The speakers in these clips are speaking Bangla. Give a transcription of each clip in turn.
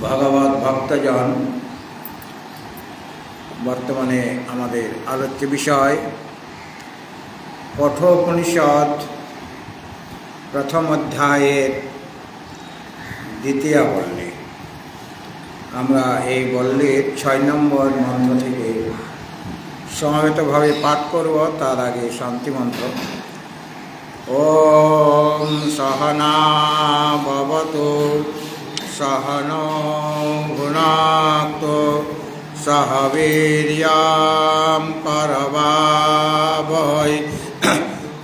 ভগবত ভক্তজন, বর্তমানে আমাদের আলোচ্য বিষয় কঠোপনিষদ প্রথম অধ্যায়ের দ্বিতীয় বল্লী। আমরা এই বল্লীর 6 নম্বর মন্ত্র থেকে সমবেতভাবে পাঠ করব। তার আগে শান্তি মন্ত্র। ওম সহনা ভবতু সহনৌ ভুনাক্তু সহ বীর্যং করবাবহৈ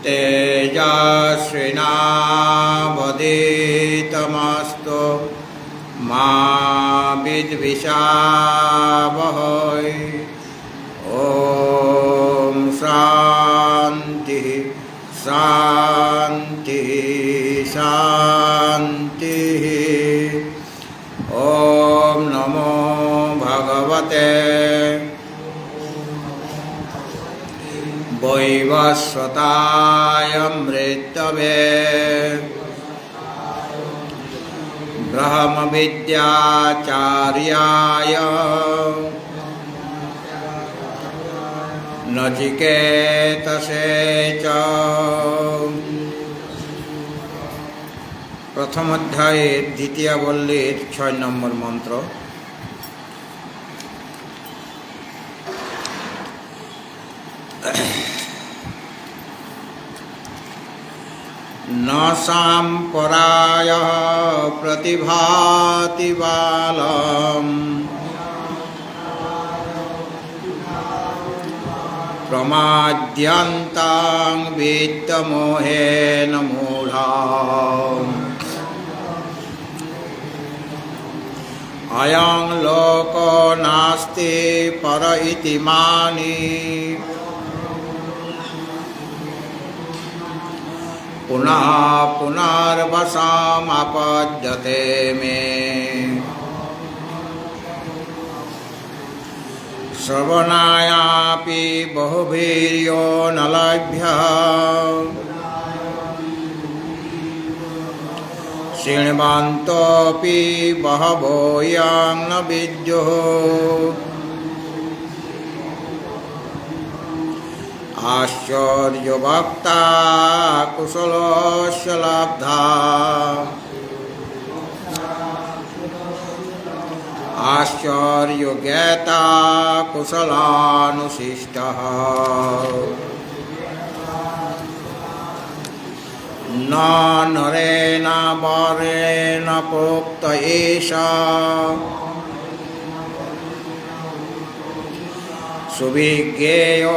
তেজস্বিনাবধীতমস্তু মা বিদ্বিষাবহৈ। ওম শান্তি শান্তি শান্তি। ওম নমো ভগবতে বৈবস্বতায় মৃত্যবে ব্রহ্মবিদ্যাচার্যায় নচিকেতসে চ। প্রথম অধ্যায়ের দ্বিতীয় বল্লীর 6 নম্বর মন্ত্র। ন সাম্পরায় প্রতিভাতি বালম প্রমাদ্যন্তাং বিত্তমোহেন মূঢ়াঃ। অয়ং লোকো নাস্তি পর ইতি মানি পুনঃ পুনর্বশমপদ্যতে মে। শ্রবণায়াপি বহুবীর্যো ন লভ্যঃ শৃণ্বন্তোপি বহবো ইয়ং ন বিদ্যুঃ। আশ্চর্যবক্তা কুশলস্য লব্ধা আশ্চর্যজ্ঞাতা কুশলানুশিষ্টঃ। ন নরেণ বরেণ প্రోক্ত এষা সুবিজ্ঞেয়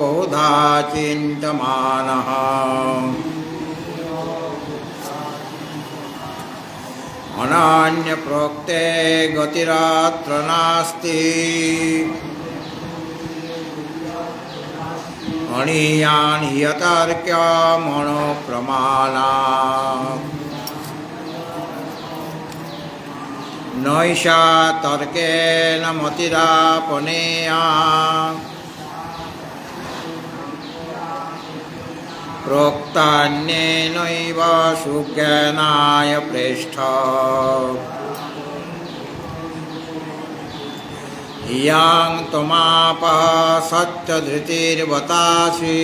বহুধা চিন্তমানঃ। অনন্য প্రోক্তে গতিরাত্র নাস্তি অনিয়ানিয়তর্ক্য মনোপ্রমাণাৎ। নৈষা তর্কেন মতিরাপনেয়া প্रोक्तान्येनैव सुज्ञानाय प्रेष्ठ। इयं त्वमापः सत्यधृतिर्वतासि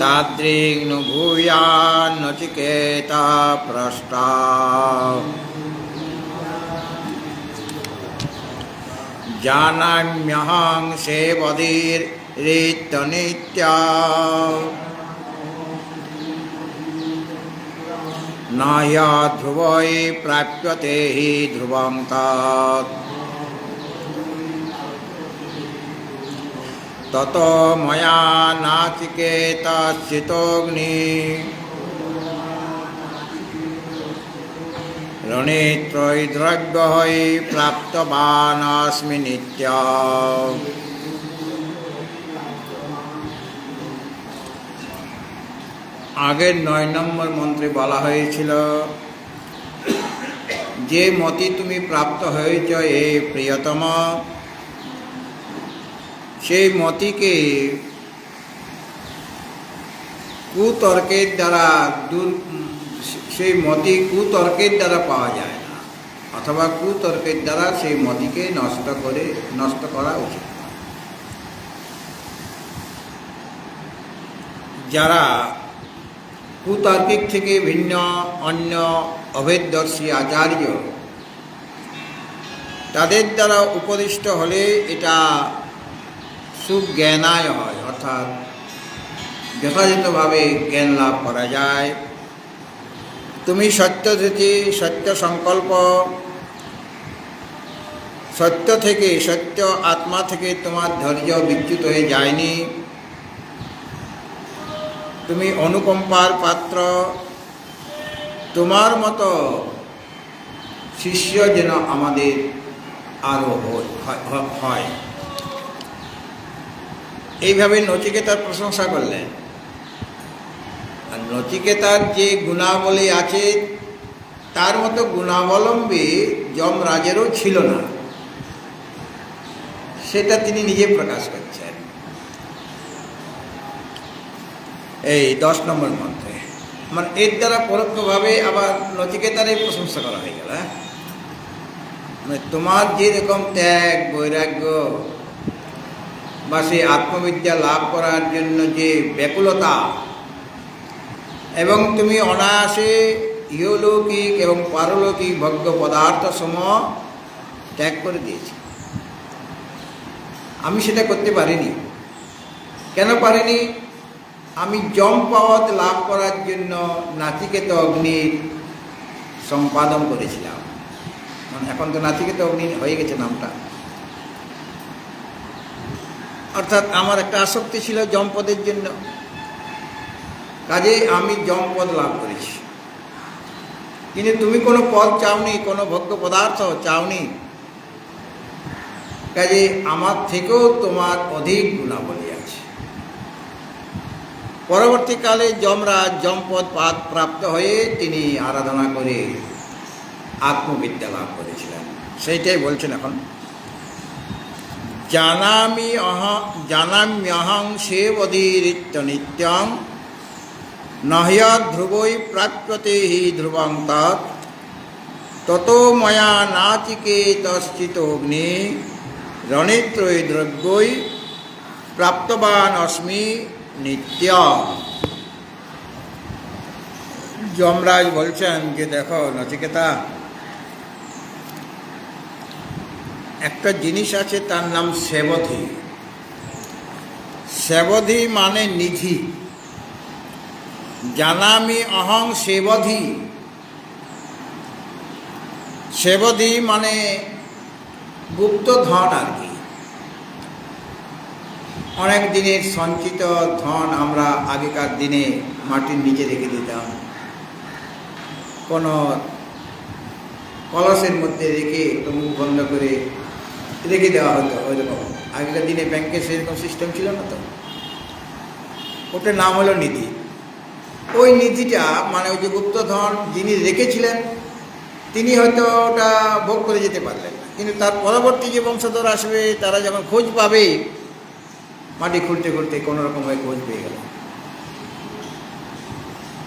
तादृग्नु भूयान्नचिकेता प्रष्टा। जानाम्यहं सेवधीर्नित्या न ध्रुवै प्राप्यते हि ध्रुवं तत्। ततो मया नाचिकेतश्चितोऽग्नि রণেত্রৈদ্রব্যৈ প্রাপ্তবানস্মি নিত্যং। আগের 9 নম্বর মন্ত্রে বলা হয়েছিল যে মতি তুমি প্রাপ্ত হয়েছ হে প্রিয়তম, সেই মতিকে কুতর্কের দ্বারা সেই মতি কুতর্কের দ্বারা পাওয়া যায় না, অথবা কুতর্কের দ্বারা সেই মতিকে নষ্ট করা উচিত। যারা কুতার্কিক থেকে ভিন্ন অন্য অভেদদর্শী আচার্য, তাদের দ্বারা উপদিষ্ট হলে এটা সুজ্ঞানায় হয়, অর্থাৎ যথাযথভাবে জ্ঞান লাভ করা যায়। তুমি সত্যধৃতি, সত্য সংকল্প, সত্য থেকে, সত্য আত্মা থেকে তোমার ধৈর্য বিচ্যুত হয়ে যায়নি। তুমি অনুকম্পার পাত্র। তোমার মতো শিষ্য যেন আমাদের আরও হয়। এইভাবে নচিকেতার প্রশংসা করলেন। আর নচিকেতার যে গুণাবলী আছে তার মতো গুণাবলম্বী যমরাজেরও ছিল না, সেটা তিনি নিজে প্রকাশ করছেন এই 10 নম্বর মন্ত্রে। মানে এর দ্বারা পরোক্ষভাবে আবার নচিকেতারই প্রশংসা করা হয়ে গেল। মানে তোমার যেরকম ত্যাগ, বৈরাগ্য বা সেই আত্মবিদ্যা লাভ করার জন্য যে ব্যাকুলতা, এবং তুমি অনায়াসে ইহলৌকিক এবং পারলৌকিক ভোগ্য পদার্থ সমূহ ত্যাগ করে দিয়েছি। আমি সেটা করতে পারিনি। কেন পারিনি? আমি যমপদ লাভ করার জন্য নাচিকেত অগ্নির সম্পাদন করেছিলাম। মানে এখন তো নাচিকেত অগ্নি হয়ে গেছে নামটা। অর্থাৎ আমার একটা আসক্তি ছিল যমপদের জন্য, কাজে আমি যমপদ লাভ করেছি। কিন্তু তুমি কোনো পদ চাওনি, কোনো ভোগ্য পদার্থ চাওনি, কাজে আমার থেকেও তোমার অধিক গুণাবলী আছে। পরবর্তীকালে যমরাজ যমপদ প্রাপ্ত হয়ে তিনি আরাধনা করে আত্মবিদ্যা লাভ করেছিলেন। সেইটাই বলছেন এখন। জানাম্যহং সেবধীরিত্য নিত্যং নহ্যদ ধ্রুবৈ প্রাপ্যতে হি ধ্রুবং তৎ ততো ময়া নাচিকেতশ্চিতোগ্নি রণেত্রৈ দ্রব্যৈ প্রাপ্তবান অস্মি নিত্যম। যমরাজ বলছেন যে দেখো নচিকেতা, একটা জিনিস আছে তার নাম সেবধি। সেবধি মানে নিধি। জানামি অহং সেবধি। সেবধি মানে গুপ্ত ধন আর কি। অনেক দিনের সঞ্চিত ধন আমরা আগেকার দিনে মাটির নিচে রেখে দিতাম, কোনো কলসের মধ্যে রেখে মুখ বন্ধ করে রেখে দেওয়া হতো। ওইরকম আগেকার দিনে ব্যাংকে সেরকম সিস্টেম ছিল না, তো ওটার নাম হলো নিধি। ওই নিধিটা মানে ওই যে গুপ্তধন যিনি রেখেছিলেন তিনি হয়তো ওটা ভোগ করে যেতে পারলেন না, কিন্তু তার পরবর্তী যে বংশধর আসবে তারা যখন খোঁজ পাবে, মাটি খুঁড়তে খুঁড়তে কোনো রকমভাবে খোঁজ পেয়ে গেল,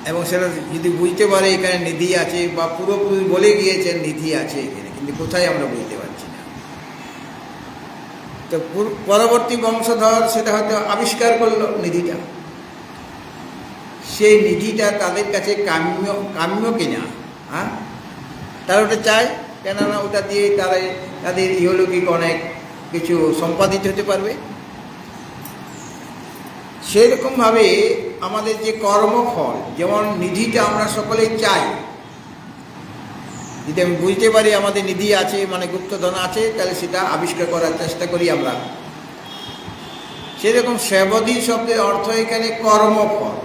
এবং সেটা যদি বুঝতে পারে এখানে নিধি আছে, বা পুরোপুরি বলে গিয়েছেন নিধি আছে এখানে, কিন্তু কোথায় আমরা বুঝতে পারছি না, তো পরবর্তী বংশধর সেটা হয়তো আবিষ্কার করলো নিধিটা। সেই নিধিটা তাদের কাছে কাম্য কিনা, হ্যাঁ, তারা ওটা চায়, কেননা ওটা দিয়ে তাদের ইহলৌকিক অনেক কিছু সম্পাদিত হতে পারবে। সেরকমভাবে আমাদের যে কর্মফল, যেমন নিধিটা আমরা সকলেই চাই, যদি আমি বুঝতে পারি আমাদের নিধি আছে মানে গুপ্তধন আছে, তাহলে সেটা আবিষ্কার করার চেষ্টা করি আমরা। সেরকম সেবধি শব্দের অর্থ এখানে কর্মফল।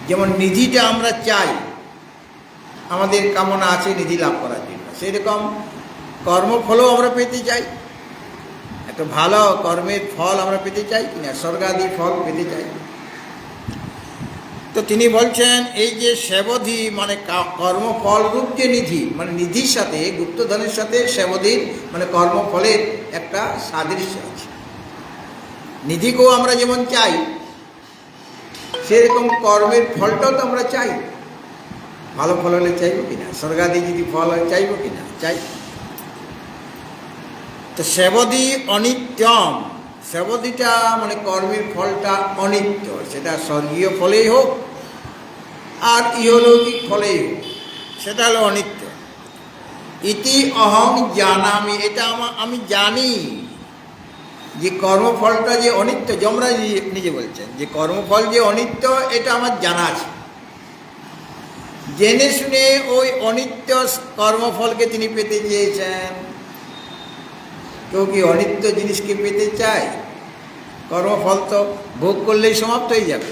যেমন নিধিটা আমরা চাই, আমাদের কামনা আছে নিধি লাভ করার জন্য, সেরকম কর্মফলও আমরা পেতে চাই, একটা ভালো কর্মের ফল আমরা পেতে চাই কিনা, স্বর্গাদি ফল পেতে চাই। তো তিনি বলছেন এই যে সেবধি মানে কর্মফল রূপ যে নিধি, মানে নিধির সাথে গুপ্তধনের সাথে সেবধির মানে কর্মফলের একটা সাদৃশ্য আছে। নিধিকেও আমরা যেমন চাই, সেরকম কর্মের ফলটাও তো আমরা চাই। ভালো ফল হলে চাইব কিনা, স্বর্গাদি যদি ফল হয় চাইব কিনা, চাই। তো সেবদি অনিত্যম, সেবদিটা মানে কর্মের ফলটা অনিত্য, সেটা স্বর্গীয় ফলেই হোক আর ইহলৌকিক ফলেই হোক, সেটা হলো অনিত্য। ইতি অহং জানামি, এটা আমি জানি যে কর্মফলটা যে অনিত্য। যমরাজ নিজে বলছেন যে কর্মফল যে অনিত্য, এটা আমার জানা আছে। জেনে শুনে ওই অনিত্য কর্মফলকে তিনি পেতে চেয়েছেন। কেউ কি অনিত্য জিনিসকে পেতে চায়? কর্মফল তো ভোগ করলেই সমাপ্ত হয়ে যাবে।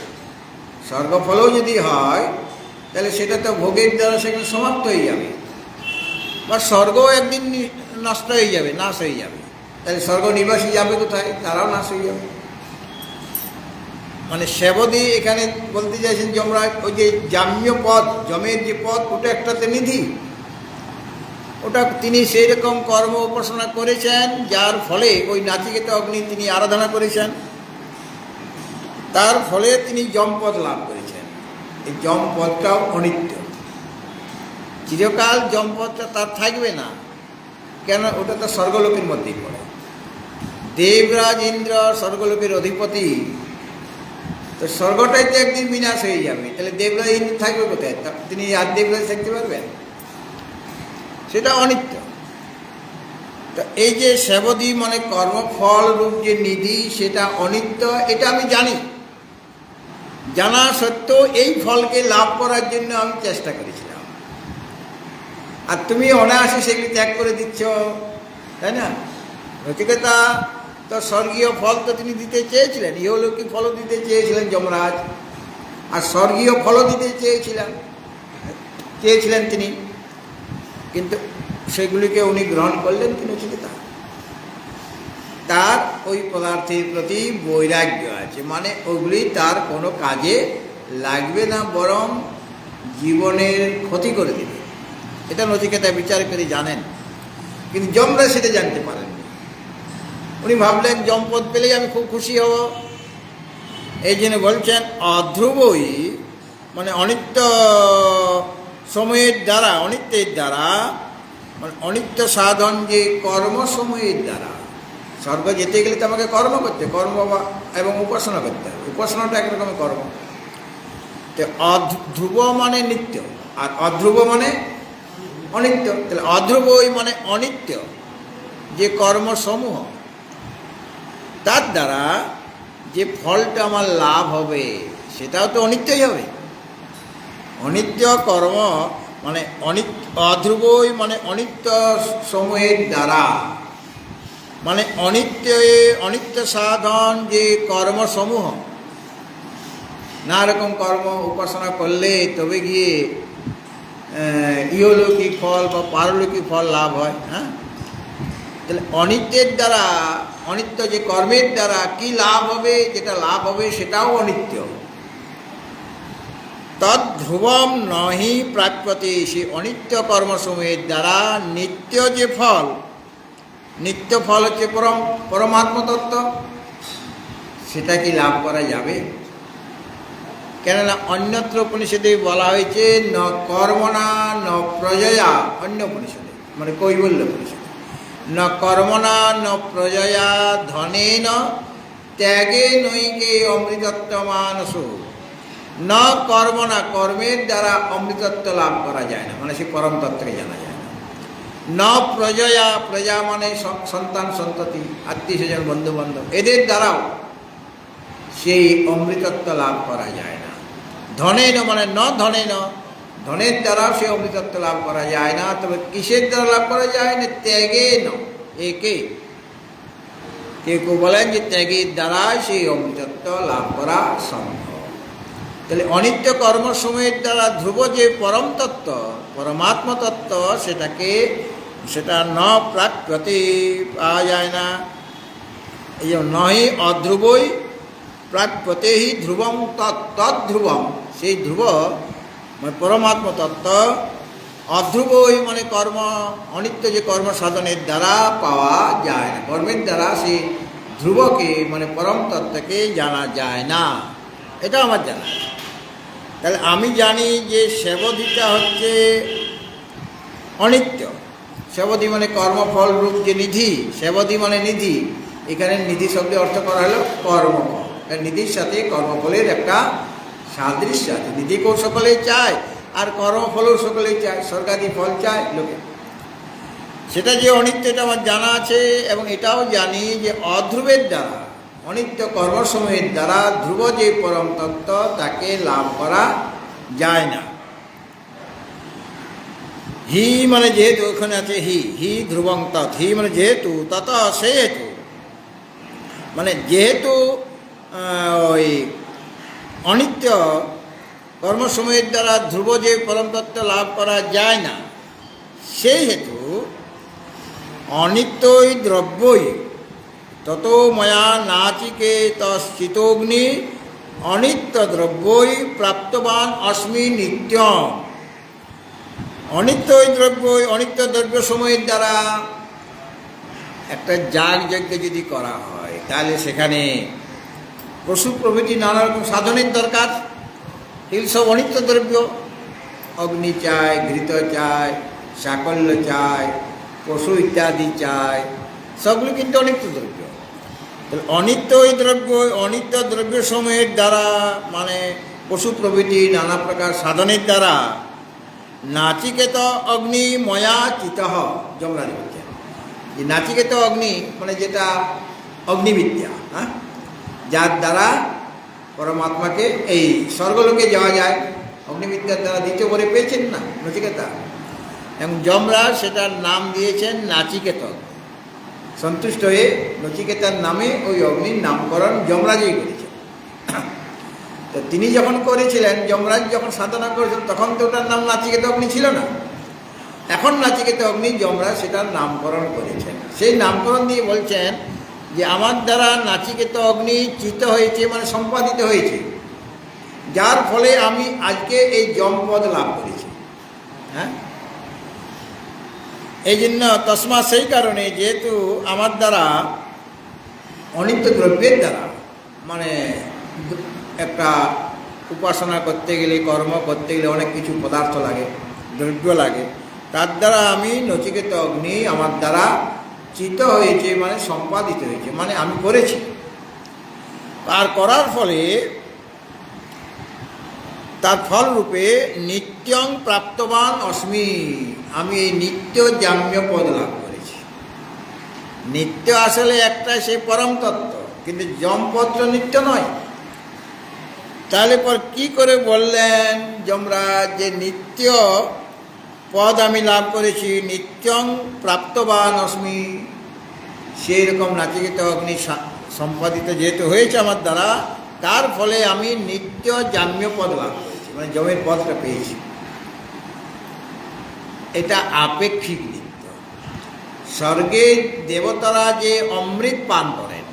স্বর্গফলও যদি হয় তাহলে সেটা তো ভোগের দ্বারা সেখানে সমাপ্ত হয়ে যাবে, বা স্বর্গও একদিন নষ্ট হয়ে যাবে, নাশ হয়ে যাবে। তাহলে স্বর্গ নিবাসী যাবে কোথায়? তারাও নাশ হয়ে যাবে। মানে সেবদি এখানে বলতে চাইছেন যমরাজ, ওই যে জাম্য পদ, যমের যে পদ, ওটা একটাতে নিধি। ওটা তিনি সেই রকম কর্ম উপাসনা করেছেন যার ফলে ওই নাচিকেতা অগ্নি তিনি আরাধনা করেছেন, তার ফলে তিনি যমপদ লাভ করেছেন। এই যমপদটাও অনিত্য, চিরকাল যমপদটা তার থাকবে না। কেন? ওটা তো স্বর্গলোকের মধ্যেই পড়ে। দেবরাজ ইন্দ্র স্বর্গলোকের অধিপতি, তো স্বর্গটাই তো একদিন বিনাশ হয়ে যাবে। তাহলে দেবরাজ ইন্দ্র থাকবে কোথায়? তিনি আর দেবরাজ থাকতে পারবেন? সেটা অনিত্য। তো এই যে সেবদি মানে কর্মফল রূপ যে নিধি, সেটা অনিত্য, এটা আমি জানি। জানা সত্ত্বেও এই ফলকে লাভ করার জন্য আমি চেষ্টা করেছিলাম, আর তুমি অনায়াসে সেগুলি ত্যাগ করে দিচ্ছ, তাই না? নচিকেতা তো স্বর্গীয় ফল তো তিনি দিতে চেয়েছিলেন, ইহলৌকিক ফলও দিতে চেয়েছিলেন যমরাজ, আর স্বর্গীয় ফলও দিতে চেয়েছিলেন তিনি, কিন্তু সেগুলিকে উনি গ্রহণ করলেন কি নচিকেতা? তার ওই পদার্থের প্রতি বৈরাগ্য আছে, মানে ওগুলি তার কোনো কাজে লাগবে না, বরং জীবনের ক্ষতি করে দেবে। এটা নচিকেতা বিচার করে জানেন, কিন্তু যমরাজ সেটা জানতে পারেননি। উনি ভাবলেন যমপদ পেলেই আমি খুব খুশি হব। এই জন্য বলছেন অধ্রুবই মানে অনিত্য সময়ের দ্বারা, অনিত্যের দ্বারা মানে অনিত্য সাধন যে কর্মসময়ের দ্বারা। স্বর্গ যেতে গেলে তো আমাকে কর্ম করতে, কর্ম এবং উপাসনা করতে হবে। উপাসনাটা একরকমের কর্ম। তো অধ্রুব মানে নিত্য, আর অধ্রুব মানে অনিত্য। তাহলে অধ্রুবই মানে অনিত্য যে কর্মসমূহ, তার দ্বারা যে ফলটা আমার লাভ হবে সেটাও তো অনিত্যই হবে। অনিত্য কর্ম মানে অধ্রুবই মানে অনিত্য সমূহের দ্বারা, মানে অনিত্য সাধন যে কর্মসমূহ, না রকম কর্ম উপাসনা করলে তবে গিয়ে ইহলৌকিক ফল বা পারলৌকিক ফল লাভ হয়। হ্যাঁ, তাহলে অনিত্যের দ্বারা, অনিত্য যে কর্মের দ্বারা কি লাভ হবে, যেটা লাভ হবে সেটাও অনিত্য। তদ্ধ্রুবম নহি প্রাপ্যতে, সে অনিত্য কর্মসমূহের দ্বারা নিত্য যে ফল, নিত্য ফল হচ্ছে পরমাত্মতত্ত্ব, সেটা কি লাভ করা যাবে? কেননা অন্যত্র উপনিষদে বলা হয়েছে ন কর্মণা ন প্রজয়া, অন্য উপনিষদে মানে কৈবল্য উপনিষদে, ন কর্মণা ন প্রজয়া ধনেন ত্যাগে নৈকে অমৃতত্ব মানসো। ন কর্মণা, কর্মের দ্বারা অমৃতত্ব লাভ করা যায় না, মানে সে পরম তত্ত্বকে জানা যায় না। ন প্রজয়া, প্রজা মানে সন্তান সন্ততি, আত্মীয় স্বজন, বন্ধু বান্ধব, এদের দ্বারাও সেই অমৃতত্ব লাভ করা যায় না। ধনেন মানে ন ধনেন, ধনের দ্বারাও সে অমৃতত্ব লাভ করা যায় না। তবে কিসের দ্বারা লাভ করা যায় না? ত্যাগে ন, একে। কেউ কেউ বলেন যে ত্যাগের দ্বারা সেই অমৃতত্ব লাভ করা সম্ভব। তাহলে অনিত্য কর্মসমূহের দ্বারা ধ্রুব যে পরম তত্ত্ব, পরমাত্ম তত্ত্ব, সেটা ন প্রাপ্যতে, পাওয়া যায় না। এই যে নহি অধ্রুবই প্রাপ্যতে হি ধ্রুবম তদ্ধ্রুবম, সেই ধ্রুব মানে পরমাত্ম তত্ত্ব। অধ্রুবই মানে কর্ম, অনিত্য যে কর্ম সাধনের দ্বারা পাওয়া যায় না, কর্মের দ্বারা সেই ধ্রুবকে মানে পরম তত্ত্বকে জানা যায় না। এটা আমার জানা আছে। তাহলে আমি জানি যে সেবধিটা হচ্ছে অনিত্য। সেবধি মানে কর্মফল রূপ যে নিধি, সেবধি মানে নিধি। এখানে নিধি শব্দের অর্থ করা হলো কর্মফল। নিধির সাথে কর্মফলের একটা সাদৃশ্য আছে। নিধিকেও সকলেই চায়, আর কর্মফলও সকলেই চায়, স্বর্গাদি ফল চায় লোকে। সেটা যে অনিত্য এটা আমার জানা আছে, এবং এটাও জানি যে অধ্রুবের দ্বারা, অনিত্য কর্মসমূহের দ্বারা ধ্রুব যে পরম তত্ত্ব তাকে লাভ করা যায় না। হি মানে যেহেতু, ওখানে আছে হি, হি ধ্রুবং তৎ। হি মানে যেহেতু, তত সেহেতু মানে যেহেতু ওই অনিত্য কর্মসমূহের দ্বারা ধ্রুব যে পরম তত্ত্ব লাভ করা যায় না, সেই হেতু অনিত্যই দ্রব্যই তত ময়া নাচিকেতশ্চিতোগ্নি অনিত্য দ্রব্যই প্রাপ্তবান অস্মি নিত্যম। অনিত্যই দ্রব্যই, অনিত্য দ্রব্য সময়ের দ্বারা একটা যাগযজ্ঞ যদি করা হয়, তাহলে সেখানে পশু প্রভৃতি নানা রকম সাধনের দরকার। এগুলি সব অনিত্য দ্রব্য। অগ্নি চায়, ঘৃত চায়, সাকল্য চায়, পশু ইত্যাদি চায়, সবগুলো কিন্তু অনিত্য দ্রব্য। তাহলে অনিত্যই দ্রব্য, অনিত্য দ্রব্য সময়ের দ্বারা মানে পশু প্রভৃতি নানা প্রকার সাধনের দ্বারা নাচিকেত অগ্নি ময়া চিতঃ। যমরাজ বলছেন যে নাচিকেত অগ্নি মানে যেটা অগ্নিবিদ্যা, হ্যাঁ, যার দ্বারা পরমাত্মাকে এই স্বর্গলোকে যাওয়া যায়। অগ্নিবিদ্যার দ্বারা দ্বিতীয় করে পেয়েছেন না নচিকেতা, এবং যমরাজ সেটার নাম দিয়েছেন নাচিকেত। সন্তুষ্ট হয়ে নচিকেতার নামে ওই অগ্নির নামকরণ যমরাজই করেছেন। তো তিনি যখন করেছিলেন, যমরাজ যখন সাধনা করেছেন, তখন তো ওটার নাম নাচিকেত অগ্নি ছিল না। এখন নাচিকেত অগ্নি যমরাজ সেটার নামকরণ করেছেন। সেই নামকরণ দিয়ে বলছেন যে আমার দ্বারা নাচিকেত অগ্নি চিত হয়েছে, মানে সম্পাদিত হয়েছে, যার ফলে আমি আজকে এই যমপদ লাভ করেছি। হ্যাঁ, এই জন্য তসমা, সেই কারণে যেহেতু আমার দ্বারা অনিত্য দ্রব্যের দ্বারা মানে একটা উপাসনা করতে গেলে, কর্ম করতে গেলে অনেক কিছু পদার্থ লাগে, দ্রব্য লাগে, তার দ্বারা আমি নচিকেত অগ্নি আমার দ্বারা চিত হয়েছে, মানে সম্পাদিত হয়েছে, মানে আমি করেছি। আর করার ফলে তার ফলরূপে নিত্যং প্রাপ্তবান অস্মি, আমি এই নিত্য জাম্য পদ লাভ করেছি। নিত্য আসলে একটা সে পরম তত্ত্ব, কিন্তু যমপত্র নিত্য নয়। তাহলে পর কি করে বললেন যমরাজ যে নিত্য পদ আমি লাভ করেছি, নিত্যং প্রাপ্তবান অস্মি। সেই রকম নাচিকেত অগ্নি সম্পাদিত যেহেতু হয়েছে আমার দ্বারা, তার ফলে আমি নিত্য জাম্য পদ লাভ করেছি, মানে যমের পদটা পেয়েছি। এটা আপেক্ষিক নিত্য। স্বর্গের দেবতারা যে অমৃত পান করেন,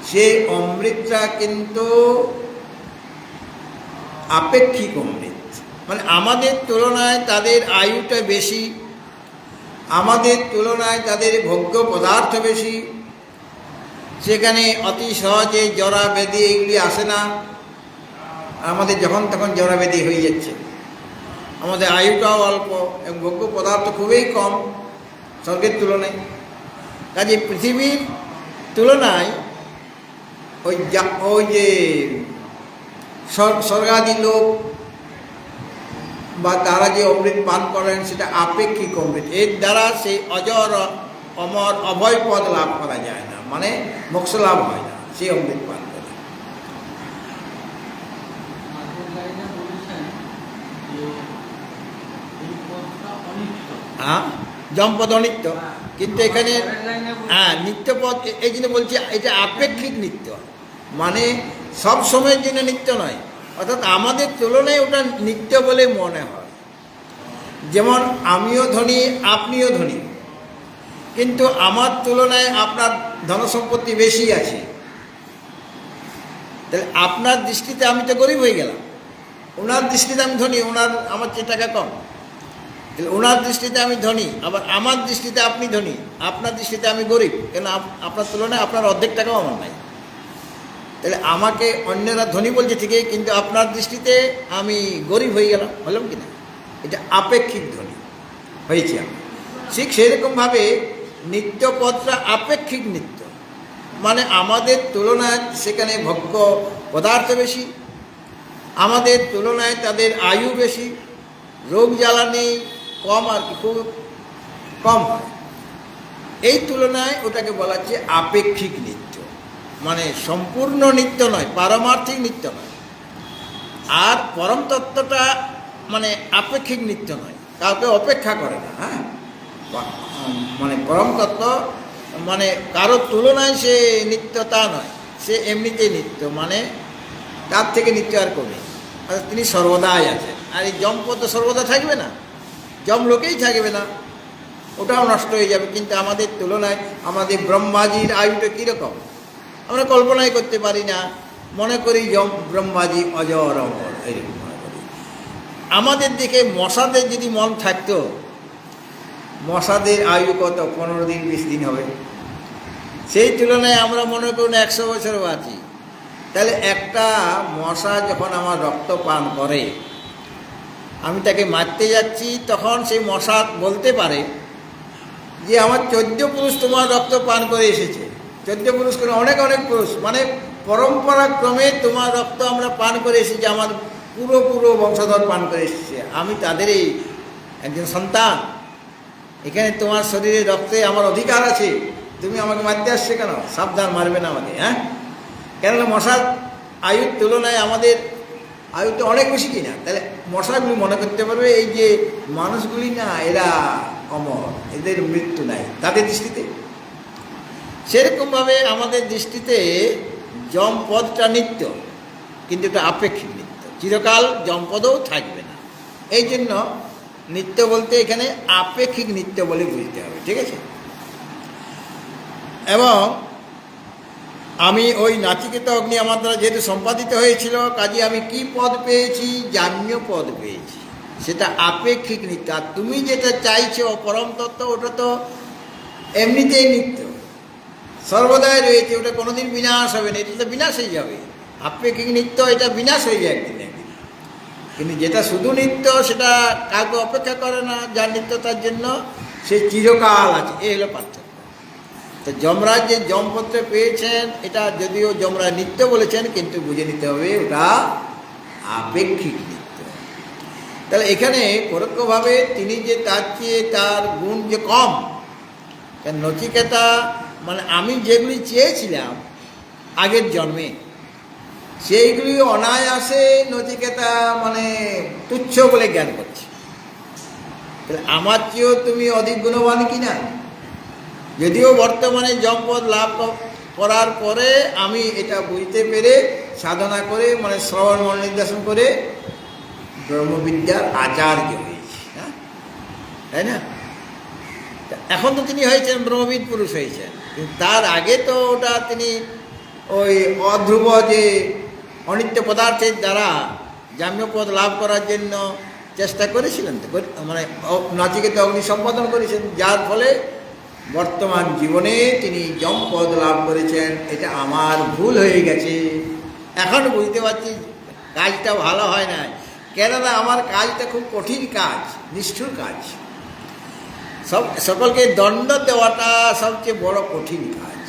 সেই অমৃতটা কিন্তু আপেক্ষিক অমৃত, মানে আমাদের তুলনায় তাদের আয়ুটা বেশি, আমাদের তুলনায় তাদের ভোগ্য পদার্থ বেশি। সেখানে অতি সহজে জরা ব্যাধি এগুলি আসে না। আমাদের যখন তখন জরা ব্যাধি হয়ে যাচ্ছে। আমাদের আয়ুটাও অল্প এবং ভোগ্য পদার্থ খুবই কম স্বর্গের তুলনায়। কাজে পৃথিবীর তুলনায় ওই যে স্বর্গাদি লোক বা তারা যে অমৃত পান করেন, সেটা আপেক্ষিক অমৃত। এর দ্বারা সেই অজর অমর অভয় পদ লাভ করা যায় না, মানে মোক্ষ লাভ হয় না সেই অমৃত পান করে। হ্যাঁ, যমপদ অনিত্য, কিন্তু এখানে হ্যাঁ নিত্য পদ। এই জন্য বলছি এটা আপেক্ষিক নিত্য, মানে সব সময়ের জন্য নিত্য নয়। অর্থাৎ আমাদের তুলনায় ওটা নিত্য বলে মনে হয়। যেমন আমিও ধনী, আপনিও ধনী, কিন্তু আমার তুলনায় আপনার ধনসম্পত্তি বেশি আছে। তাহলে আপনার দৃষ্টিতে আমি তো গরিব হয়ে গেলাম, ওনার দৃষ্টিতে আমি ধনী, আমার চেয়ে টাকা কম। তাহলে ওনার দৃষ্টিতে আমি ধনী, আবার আমার দৃষ্টিতে আপনি ধনী, আপনার দৃষ্টিতে আমি গরিব। কেন? আপনার তুলনায় আপনার অর্ধেক টাকাও আমার নাই। তাহলে আমাকে অন্যরা ধনী বলছে ঠিকই, কিন্তু আপনার দৃষ্টিতে আমি গরিব হয়ে গেলাম, হলাম কি না? এটা আপেক্ষিক ধনী হয়েছি আমি। ঠিক সেরকমভাবে নিত্যপদটা আপেক্ষিক নিত্য, মানে আমাদের তুলনায় সেখানে ভোগ্য পদার্থ বেশি, আমাদের তুলনায় তাদের আয়ু বেশি, রোগ জ্বালানি কম, আর কি খুব কম হয়। এই তুলনায় ওটাকে বলা হচ্ছে আপেক্ষিক নিত্য, মানে সম্পূর্ণ নিত্য নয়, পারমার্থিক নিত্য নয়। আর পরম তত্ত্বটা মানে আপেক্ষিক নিত্য নয়, কাউকে অপেক্ষা করে না। হ্যাঁ, মানে পরম তত্ত্ব মানে কারোর তুলনায় সে নিত্য তা নয়, সে এমনিতেই নিত্য, মানে তার থেকে নিত্য আর কমে। আর তিনি সর্বদাই আছেন। আর এই যমপদ তো সর্বদা থাকবে না, যম লোকেই থাকবে না, ওটাও নষ্ট হয়ে যাবে। কিন্তু আমাদের তুলনায় আমাদের ব্রহ্মাজির আয়ুটা কীরকম আমরা কল্পনাই করতে পারি না। মনে করি যম ব্রহ্মাজি অজর অমর, এইরকম মনে করি। আমাদের দিকে মশাদের যদি মন থাকতো, মশাদের আয়ু কত, 15 দিন 20 দিন হবে। সেই তুলনায় আমরা মনে করুন 100 বছর বাঁচি। তাহলে একটা মশা যখন আমার রক্ত পান করে, আমি তাকে মারতে যাচ্ছি, তখন সেই মশা বলতে পারে যে আমার 14 পুরুষ তোমার রক্ত পান করে এসেছে। 14 পুরুষ করে অনেক অনেক পুরুষ, মানে পরম্পরাক্রমে তোমার রক্ত আমরা পান করে এসেছি, আমার পুরো পুরো বংশধর পান করে এসেছে, আমি তাদেরই একজন সন্তান। এখানে তোমার শরীরে রক্তে আমার অধিকার আছে, তুমি আমাকে মারতে আসছে কেন? সাবধান, মারবে না আমাকে। হ্যাঁ, কেননা মশার আয়ুর তুলনায় আমাদের আয়ুটা অনেক বেশি কিনা। তাহলে মশাগুলি মনে করতে পারবে এই যে মানুষগুলি না, এরা অমর, এদের মৃত্যু নাই তাদের দৃষ্টিতে। সেরকমভাবে আমাদের দৃষ্টিতে যমপদটা নিত্য, কিন্তু এটা আপেক্ষিক নিত্য, চিরকাল যমপদও থাকবে না। এই জন্য নিত্য বলতে এখানে আপেক্ষিক নিত্য বলে বুঝতে হবে, ঠিক আছে? এবং আমি ওই নাচিকেতা অগ্নি আমার দ্বারা যেহেতু সম্পাদিত হয়েছিল, কাজে আমি কি পদ পেয়েছি? জাম্য পদ পেয়েছি। সেটা আপেক্ষিক নিত্য। আর তুমি যেটা চাইছো পরম তত্ত্ব, ওটা তো এমনিতেই নিত্য, সর্বদাই রয়েছে, ওটা কোনোদিন বিনাশ হবে না, এটা তো বিনাশ হয়ে যাবে। আপেক্ষিক নিত্য এটা বিনাশ হয়ে যায় একদিন একদিন, কিন্তু যেটা শুধু নিত্য সেটা কাউকে অপেক্ষা করে না, যার নিত্য তার জন্য সে চিরকাল আছে। এই হলো পার্থক্য। তো যমরাজ যে যমপত্রে পেয়েছেন, এটা যদিও যমরাজ নিত্য বলেছেন, কিন্তু বুঝে নিতে হবে ওটা আপেক্ষিক নিত্য। তাহলে এখানে পরোক্ষভাবে তিনি যে তার চেয়ে তার গুণ যে কম, কারণ নচিকেতা মানে আমি যেগুলি চেয়েছিলাম আগের জন্মে, সেইগুলি অনায়াসে নচিকেতা মানে তুচ্ছ বলে জ্ঞান করছে। তাহলে আমার চেয়েও তুমি অধিক গুণবান কিনা? যদিও বর্তমানে যমপদ লাভ করার পরে আমি এটা বুঝতে পেরে সাধনা করে, মানে শ্রবণ মন নির্দেশন করে ব্রহ্মবিদ্যার আচার্য হয়েছি। হ্যাঁ, তাই না? এখন তো তিনি হয়েছেন ব্রহ্মবিদ পুরুষ হয়েছেন, কিন্তু তার আগে তো ওটা তিনি ওই অধ্রুব যে অনিত্য পদার্থের দ্বারা জাম্যপদ লাভ করার জন্য চেষ্টা করেছিলেন, মানে নাচিকেতা অগ্নি সম্পাদন করেছেন, যার ফলে বর্তমান জীবনে তিনি যমপদ লাভ করেছেন। এটা আমার ভুল হয়ে গেছে, এখন বুঝতে পারছি কাজটা ভালো হয় না, কেননা আমার কাজটা খুব কঠিন কাজ, নিষ্ঠুর কাজ। সকলকে দণ্ড দেওয়াটা সবচেয়ে বড় কঠিন কাজ।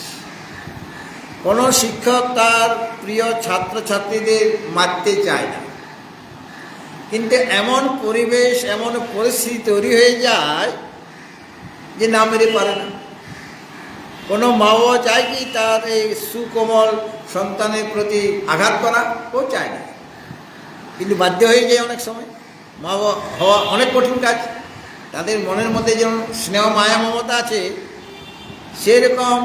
কোনো শিক্ষক তার প্রিয় ছাত্রছাত্রীদের মারতে চায় না, কিন্তু এমন পরিবেশ, এমন পরিস্থিতি তৈরি হয়ে যায় যে না মেরে পারে না। কোনো মা বাবা চায় কি তার এই সুকোমল সন্তানের প্রতি আঘাত করা? কেউ চায় না, কিন্তু বাধ্য হয়ে যায় অনেক সময়। মা বাবা হওয়া অনেক কঠিন কাজ। তাদের মনের মধ্যে যেমন স্নেহ মায়া মমতা আছে, সেরকম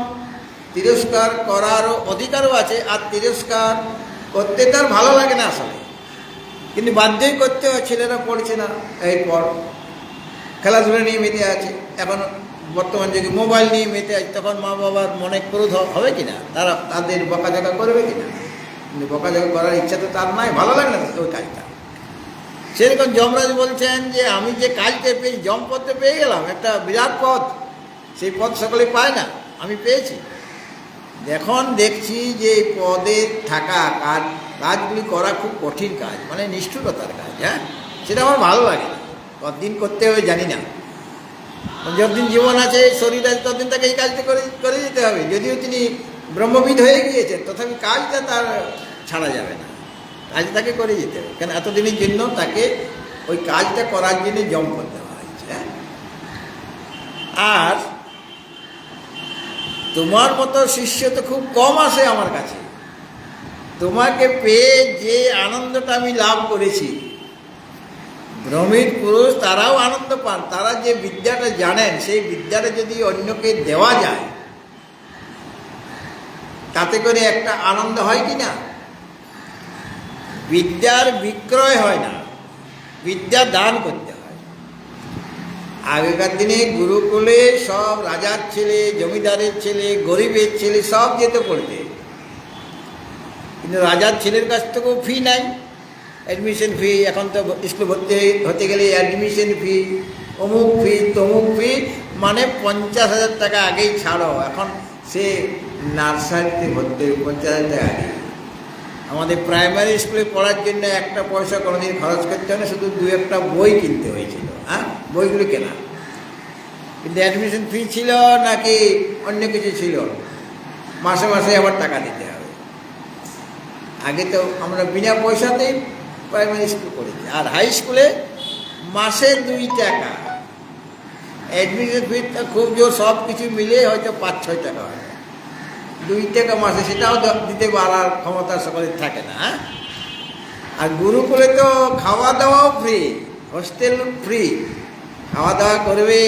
তিরস্কার করারও অধিকারও আছে। আর তিরস্কার করতে তার ভালো লাগে না আসলে, কিন্তু বাধ্যই করতে হয়। ছেলেরা পড়ছে না, এই পর খেলাধুলা নিয়ে মেতে আছে, এখন বর্তমান যুগে মোবাইল নিয়ে মেতে আছে, তখন মা বাবার মনে ক্রোধ হবে কিনা? তারা তাদের বকাঝকা করবে কিনা? কিন্তু বকাঝকা করার ইচ্ছা তো তার নাই, ভালো লাগে না ওই কাজটা। সেরকম যমরাজ বলছেন যে আমি যে কাজটা পেয়ে যমপদে পেয়ে গেলাম, একটা বিরাট পদ, সেই পদ সকলে পায় না, আমি পেয়েছি। এখন দেখছি যে এই পদে থাকা কাজগুলি করা খুব কঠিন কাজ, মানে নিষ্ঠুরতার কাজ। হ্যাঁ, সেটা আমার ভালো লাগে না। কতদিন করতে হবে জানি না, যতদিন জীবন আছে, শরীর আছে, ততদিন তাকে এই কাজটা করে যেতে হবে। যদিও তিনি ব্রহ্মবিদ হয়ে গিয়েছেন, তথাপি কাজটা তার ছাড়া যাবে না, কাজ তাকে করে যেতে হবে। কেন এতদিনের জন্য তাকে ওই কাজটা করার জন্য জম্পদ দেওয়া হয়েছে। আর তোমার মতো শিষ্য তো খুব কম আসে আমার কাছে। তোমাকে পেয়ে যে আনন্দটা আমি লাভ করেছি, ব্রহ্মীর পুরুষ তারাও আনন্দ পান। তারা যে বিদ্যাটা জানেন, সেই বিদ্যাটা যদি অন্যকে দেওয়া যায়, তাতে করে একটা আনন্দ হয় কি না? বিদ্যার বিক্রয় হয় না, বিদ্যা দান করতে হয়। আগেকার দিনে গুরুকুলে সব রাজার ছেলে, জমিদারের ছেলে, গরিবের ছেলে সব যেতে পড়তে, কিন্তু রাজার ছেলের কাছ থেকেও ফি নাই, অ্যাডমিশন ফি। এখন তো স্কুল ভর্তি হতে গেলে অ্যাডমিশন ফি, অমুক ফি, তমুক ফি, মানে 50,000 টাকা আগেই ছাড়ো। এখন সে নার্সারিতে ভর্তি 50,000 টাকা আগে। আমাদের প্রাইমারি স্কুলে পড়ার জন্য একটা পয়সা কোনোদিন খরচ করতে হয় না, শুধু 2-1টা বই কিনতে হয়েছিল। হ্যাঁ, বইগুলো কেনা, কিন্তু অ্যাডমিশন ফি ছিল নাকি অন্য কিছু ছিল, মাসে মাসে আবার টাকা দিতে হবে। আগে তো আমরা বিনা পয়সাতেই প্রাইমারি স্কুল করেছি। আর হাই স্কুলে মাসে 2 টাকা অ্যাডমিশন ফিটা, খুব জোর সব কিছু মিলে হয়তো 5-6 টাকা হয়, 2 টাকা মাসে, সেটাও দিতে পারার ক্ষমতা সকলের থাকে না। আর গুরুকুলে তো খাওয়া দাওয়াও ফ্রি, হোস্টেল ফ্রি, খাওয়া দাওয়া করবে,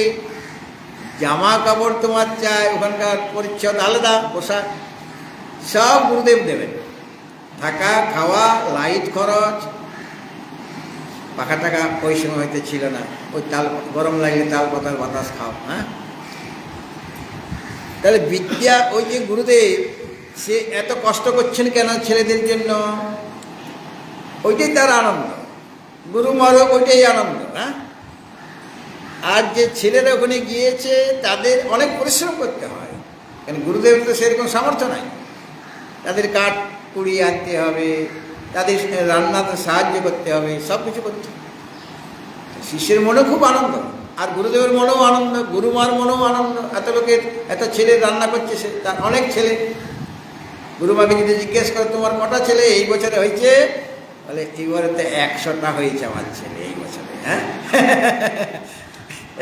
জামা কাপড় তোমার চাই, ওখানকার পরিচ্ছদ আলাদা, পোশাক সব গুরুদেব দেবেন, থাকা খাওয়া, লাইট খরচ, পাখা টাকা ওই সময় হয়তো ছিল না, ওই তাল গরম লাগলে তাল পাতার বাতাস খাও। হ্যাঁ, তাহলে বিদ্যা, ওই যে গুরুদেব সে এত কষ্ট করছেন কেন ছেলেদের জন্য? ওইটাই তার আনন্দ, গুরু মারক ওইটাই আনন্দ। হ্যাঁ, আর যে ছেলেরা ওখানে গিয়েছে তাদের অনেক পরিশ্রম করতে হয়, কারণ গুরুদেব তো সেরকম সামর্থ্য নাই। তাদের কাঠ কুড়িয়ে আনতে হবে, তাদের রান্নাতে সাহায্য করতে হবে, সব কিছু করতে হবে। শিষ্যের মনে খুব আনন্দ, আর গুরুদেবের মনেও আনন্দ, গুরুমার মনেও আনন্দ। এত লোকের, এত ছেলে রান্না করছে, সে তার অনেক ছেলে। গুরুমাকে যদি জিজ্ঞেস করে তোমার কটা ছেলে এই বছরে হয়েছে, বলে এইবারে তো 100টা হয়েছে আমার ছেলে এই বছরে। হ্যাঁ,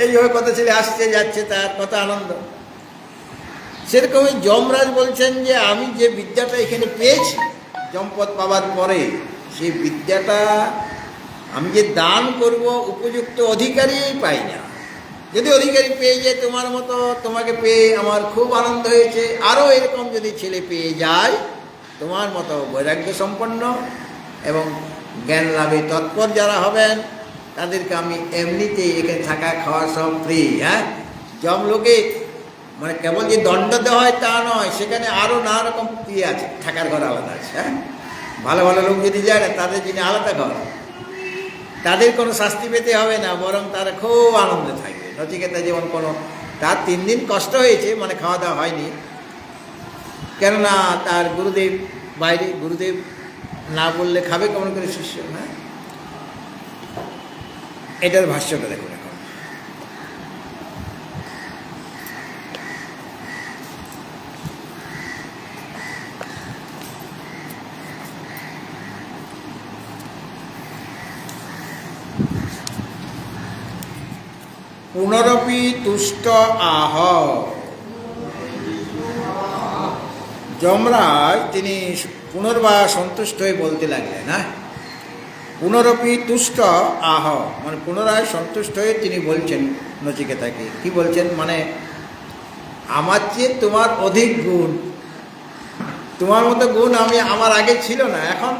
এইভাবে কত ছেলে আসছে যাচ্ছে, তার কত আনন্দ। সেরকমই যমরাজ বলছেন যে আমি যে বিদ্যাটা এখানে পেয়েছি জমপদ পাওয়ার পরে, সেই বিদ্যাটা আমি যে দান করব উপযুক্ত অধিকারী পাই না। যদি অধিকারী পেয়ে যায় তোমার মতো, তোমাকে পেয়ে আমার খুব আনন্দ হয়েছে। আরও এরকম যদি ছেলে পেয়ে যায় তোমার মতো বৈরাগ্য সম্পন্ন এবং জ্ঞান লাভে তৎপর যারা হবেন, তাদেরকে আমি এমনিতেই এখানে থাকা খাওয়া সব ফ্রি। হ্যাঁ, যমলোকে মানে কেবল যে দণ্ড দেওয়া হয় তা নয়, সেখানে আরও নানা রকম ইয়ে আছে, থাকার ঘর আলাদা আছে। হ্যাঁ, ভালো ভালো লোক যদি যায় না, তাদের জন্য আলাদা ঘর, তাদের কোনো শাস্তি পেতে হবে না, বরং তারা খুব আনন্দে থাকবে। নচিকেতা যেমন কোনো, তার 3 দিন কষ্ট হয়েছে, মানে খাওয়া দাওয়া হয়নি, কেননা তার গুরুদেব বাইরে, গুরুদেব না বললে খাবে কেমন করে শিষ্য? হ্যাঁ, এটার ভাষ্যটা দেখুন। এখন পুনরপি তুষ্ট আহ, যমরাজ তিনি পুনর্বার সন্তুষ্ট হয়ে বলতে লাগলেন। হ্যাঁ, পুনরপি তুষ্ট আহ, মানে পুনরায় সন্তুষ্ট হয়ে তিনি বলছেন নচিকেতাকে। কি বলছেন? মানে আমার চেয়ে তোমার অধিক গুণ, তোমার মতো গুণ আমার আগে ছিল না, এখন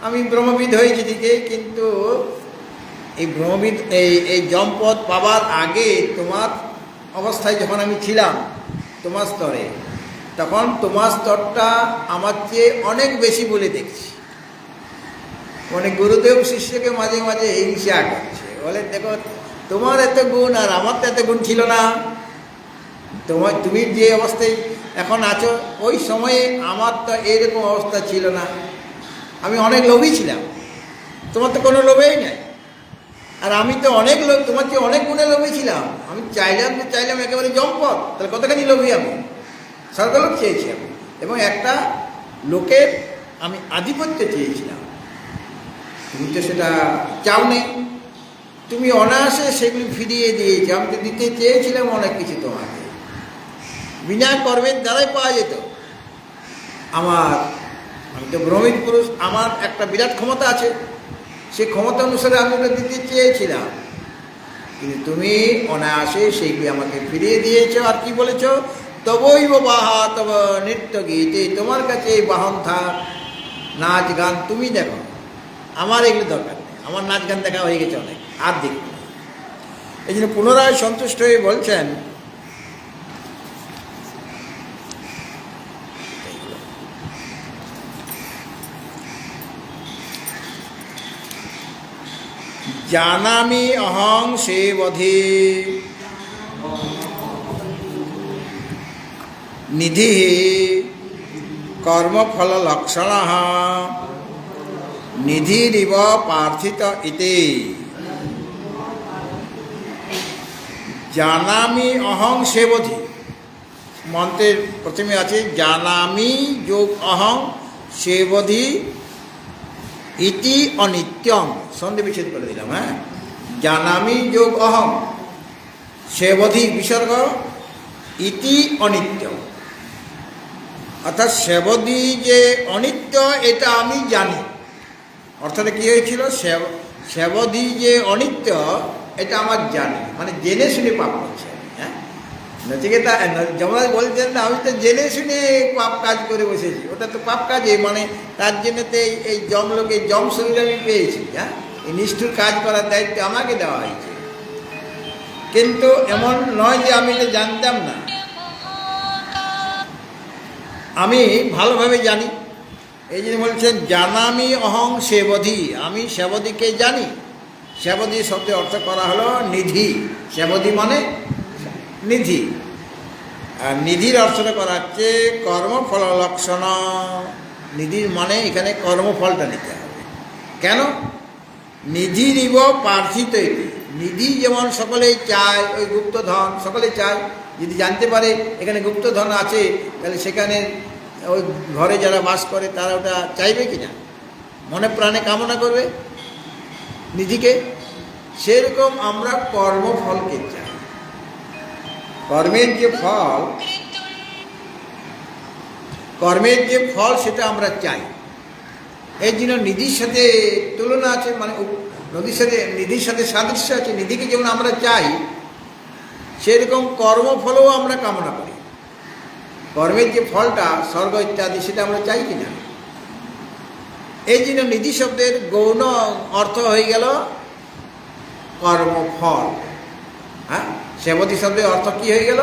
আমি ব্রহ্মবিদ হয়েছি ঠিকই, কিন্তু এই ব্রহ্মবিদ এই যমপদ পাবার আগে তোমার অবস্থায় যখন আমি ছিলাম তোমার স্তরে, তখন তোমার স্তরটা আমার চেয়ে অনেক বেশি বলে দেখছি। মানে গুরুদেব শিষ্যকে মাঝে মাঝে হিংসা করছে, বলে দেখো তোমার এত গুণ আর আমার তো এত গুণ ছিল না। তুমি যে অবস্থায় এখন আছো। ওই সময়ে আমার তো এইরকম অবস্থা ছিল না, আমি অনেক লোভী ছিলাম, তোমার তো কোনো লোভেই নাই। আর আমি তো অনেক লোভ, তোমার চেয়ে অনেক গুণে লোভী ছিলাম। আমি চাইলাম একেবারে জম্পদ, তাহলে কতখানি লোভী আমি, স্বর্গলোক চেয়েছি আমি, এবং একটা লোকের আমি আধিপত্য চেয়েছিলাম। তুমি তো সেটা চাও নেই, তুমি অনায়াসে সেগুলি ফিরিয়ে দিয়েছি। আমি তো দিতে চেয়েছিলাম অনেক কিছু তোমাকে, বিনা কর্মের দ্বারাই পাওয়া যেত। আমি তো ব্রহ্মিক পুরুষ, আমার একটা বিরাট ক্ষমতা আছে, সে ক্ষমতা অনুসারে আমি ওটা দিতে চেয়েছিলাম, কিন্তু তুমি অনায়াসে সেইগুলি আমাকে ফিরিয়ে দিয়েছ। আর কি বলেছ, তবৈব বাহা তব নৃত্য গীতে, তোমার কাছে এই বাহন থাক, নাচ গান তুমি দেখো, আমার এগুলো দরকার নেই, আমার নাচ গান দেখা হয়ে গেছে অনেক, আর দেখব না। এই জন্য পুনরায় সন্তুষ্ট হয়ে বলছেন, জানামি অহং সেবধি নিধি কর্মফল লক্ষণ নিধিরিব পার্থিত ইতি। জানামি অহং সেবধি, মন্ত্রের প্রথমে আছে জানামি যোগ অহং সেবধি ইতি অনিত্যং, সন্ধি বিচ্ছেদ করে দিলাম। হ্যাঁ, জানামি যোগ অহং সেবধি বিসর্গ ইতি অনিত্য, অর্থাৎ সেবধি যে অনিত্য এটা আমি জানি। অর্থাৎ কী হয়েছিল, সেবধি যে অনিত্য এটা আমার জানি, মানে জেনে শুনে পাপ করছে। হ্যাঁ, নচিকেতা যমরাজ বলছেন না, আমি তো জেনে শুনে পাপ কাজ করে বসেছি, ওটা তো পাপ কাজে, মানে তার জন্য তো এই যমলোকে যম শরীর আমি পেয়েছি। হ্যাঁ, এই নিষ্ঠুর কাজ করার দায়িত্ব আমাকে দেওয়া হয়েছে। কিন্তু এমন নয় যে আমি এটা জানতাম না, আমি ভালোভাবে জানি। এই জন্য বলছেন জানামি অহং সেবধি, আমি সেবধিকে জানি। সেবধি শব্দের অর্থ করা হলো নিধি, সেবধি মানে নিধি, আর নিধির অর্থটা করা হচ্ছে কর্মফল লক্ষণ। নিধির মানে এখানে কর্মফলটা নিতে হবে। কেন, নিধিরিব পার্থিত ইতি, নিধি যেমন সকলেই চায়, ওই গুপ্তধন সকলেই চায়। যদি জানতে পারে এখানে গুপ্তধন আছে, তাহলে সেখানে ওই ঘরে যারা বাস করে তারা ওটা চাইবে কি না, মনে প্রাণে কামনা করবে নিধিকে। সেরকম আমরা কর্মফলকে চাই। কর্মের যে ফল সেটা আমরা চাই। এই জন্য নিধির সাথে তুলনা আছে, মানে নিধির সাথে সাদৃশ্য আছে। নিধিকে যেমন আমরা চাই, সেরকম কর্মফলও আমরা কামনা করি। কর্মের যে ফলটা স্বর্গ ইত্যাদি সেটা আমরা চাই কিনা। এই জন্য নিধি শব্দের গৌণ অর্থ হয়ে গেল কর্মফল। হ্যাঁ, সেবধি শব্দের অর্থ কি হয়ে গেল,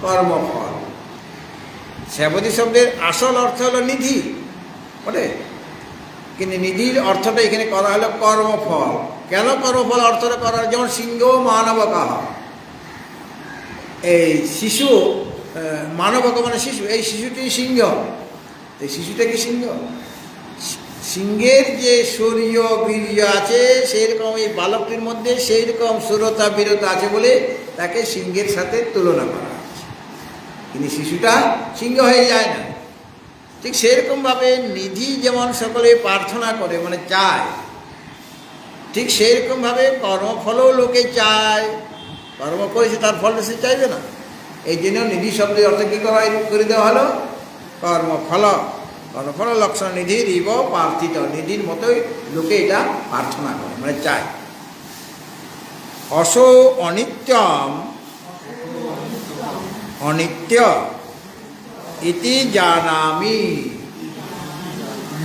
কর্মফল। সেবধি শব্দের আসল অর্থ হলো নিধি বলে, কিন্তু নিধির অর্থটা এখানে করা হলো কর্মফল। কেন কর্মফল অর্থটা করা, যেমন সিংহ মানবকাহ, এই শিশু মানবক মানে শিশু, এই শিশুটি সিংহ, এই শিশুটা কি সিংহ? সিংহের যে শৌর্য বীর্য আছে সেইরকম এই বালকটির মধ্যে সেই রকম সুরতা বীরতা আছে বলে তাকে সিংহের সাথে তুলনা করা হচ্ছে, কিন্তু শিশুটা সিংহ হয়ে যায় না। ঠিক সেরকমভাবে নিধি যেমন সকলে প্রার্থনা করে মানে চায়, ঠিক সেইরকমভাবে কর্মফলও লোকে চায়। কর্ম করেছে তার ফলটা সে চাইবে না। এই জন্য নিধি শব্দের অর্থ কী করে দেওয়া হলো, কর্মফল। কর্মফল লক্ষণ নিধির ইব প্রার্থিত, নিধির মতোই লোকে এটা প্রার্থনা করে মানে চায়। অসো অনিত্যম অনিত্য ইতি জানামি,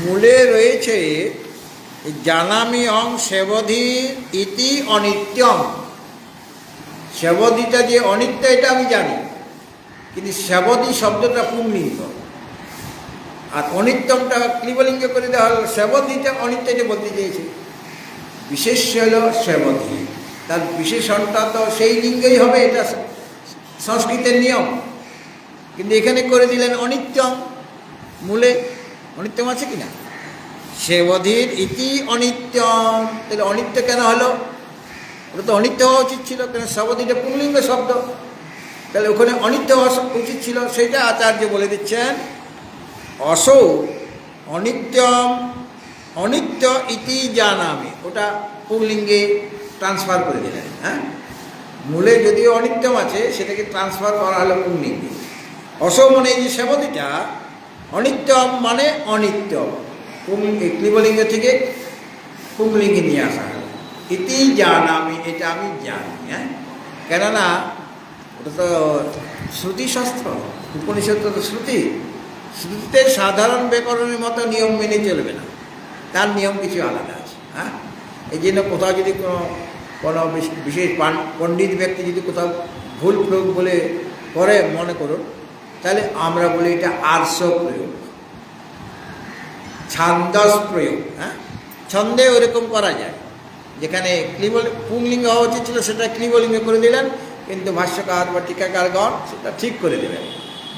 মূলে রয়েছে জানামি অং সেবধি ইতি অনিত্যম। সেবধিটা যে অনিত্য এটা আমি জানি, কিন্তু সেবধি শব্দটা পুংলিঙ্গ আর অনিত্যমটা ক্লিবলিঙ্গ করে দেওয়া হলো। সেবধিটা অনিত্য যে বলতে চেয়েছে, বিশেষ হল সেবধি, তার বিশেষণটা তো সেই লিঙ্গেই হবে, এটা সংস্কৃতের নিয়ম। কিন্তু এখানে করে দিলেন অনিত্যম, মূলে অনিত্যম আছে কিনা, সেবধির ইতি অনিত্যম। তাহলে অনিত্য কেন হলো? ওটা তো অনিত্য হওয়া উচিত ছিল, কেন সেবধিটা পুংলিঙ্গ শব্দ, তাহলে ওখানে অনিত্য হওয়া উচিত ছিল। সেটা আচার্য বলে দিচ্ছেন, অসৌ অনিত্যম অনিত্য ইতি জানামি, ওটা পুংলিঙ্গে ট্রান্সফার করে দিলেন। হ্যাঁ, মূলে যদিও অনিত্যম আছে, সেটাকে ট্রান্সফার করা হলো পুংলিঙ্গে। অসৌ মানে এই যে সেবধিটা, অনিত্যম মানে অনিত্য, ক্লিবলিঙ্গ থেকে পুংলিঙ্গে নিয়ে আসা হলো। ইতি জানামি, এটা আমি জানি। হ্যাঁ, কেননা ওটা তো শ্রুতিশাস্ত্র, উপনিষদ তো শ্রুতি, শ্রুতিতে সাধারণ ব্যাকরণের মতো নিয়ম মেনে চলবে না, তার নিয়ম কিছু আলাদা আছে। হ্যাঁ, এই জন্য কোথাও যদি কোনো বিশেষ পণ্ডিত ব্যক্তি যদি কোথাও ভুল প্রয়োগ বলে করে মনে করুন, তাহলে আমরা বলি এটা আর্ষ প্রয়োগ, ছান্দস প্রয়োগ। হ্যাঁ, ছন্দে ওইরকম করা যায়, যেখানে পুংলিঙ্গ হওয়া উচিত ছিল সেটা ক্লিবলিঙ্গ করে দিলেন, কিন্তু ভাষ্যকার বা টিকাকারগণ সেটা ঠিক করে দেবেন।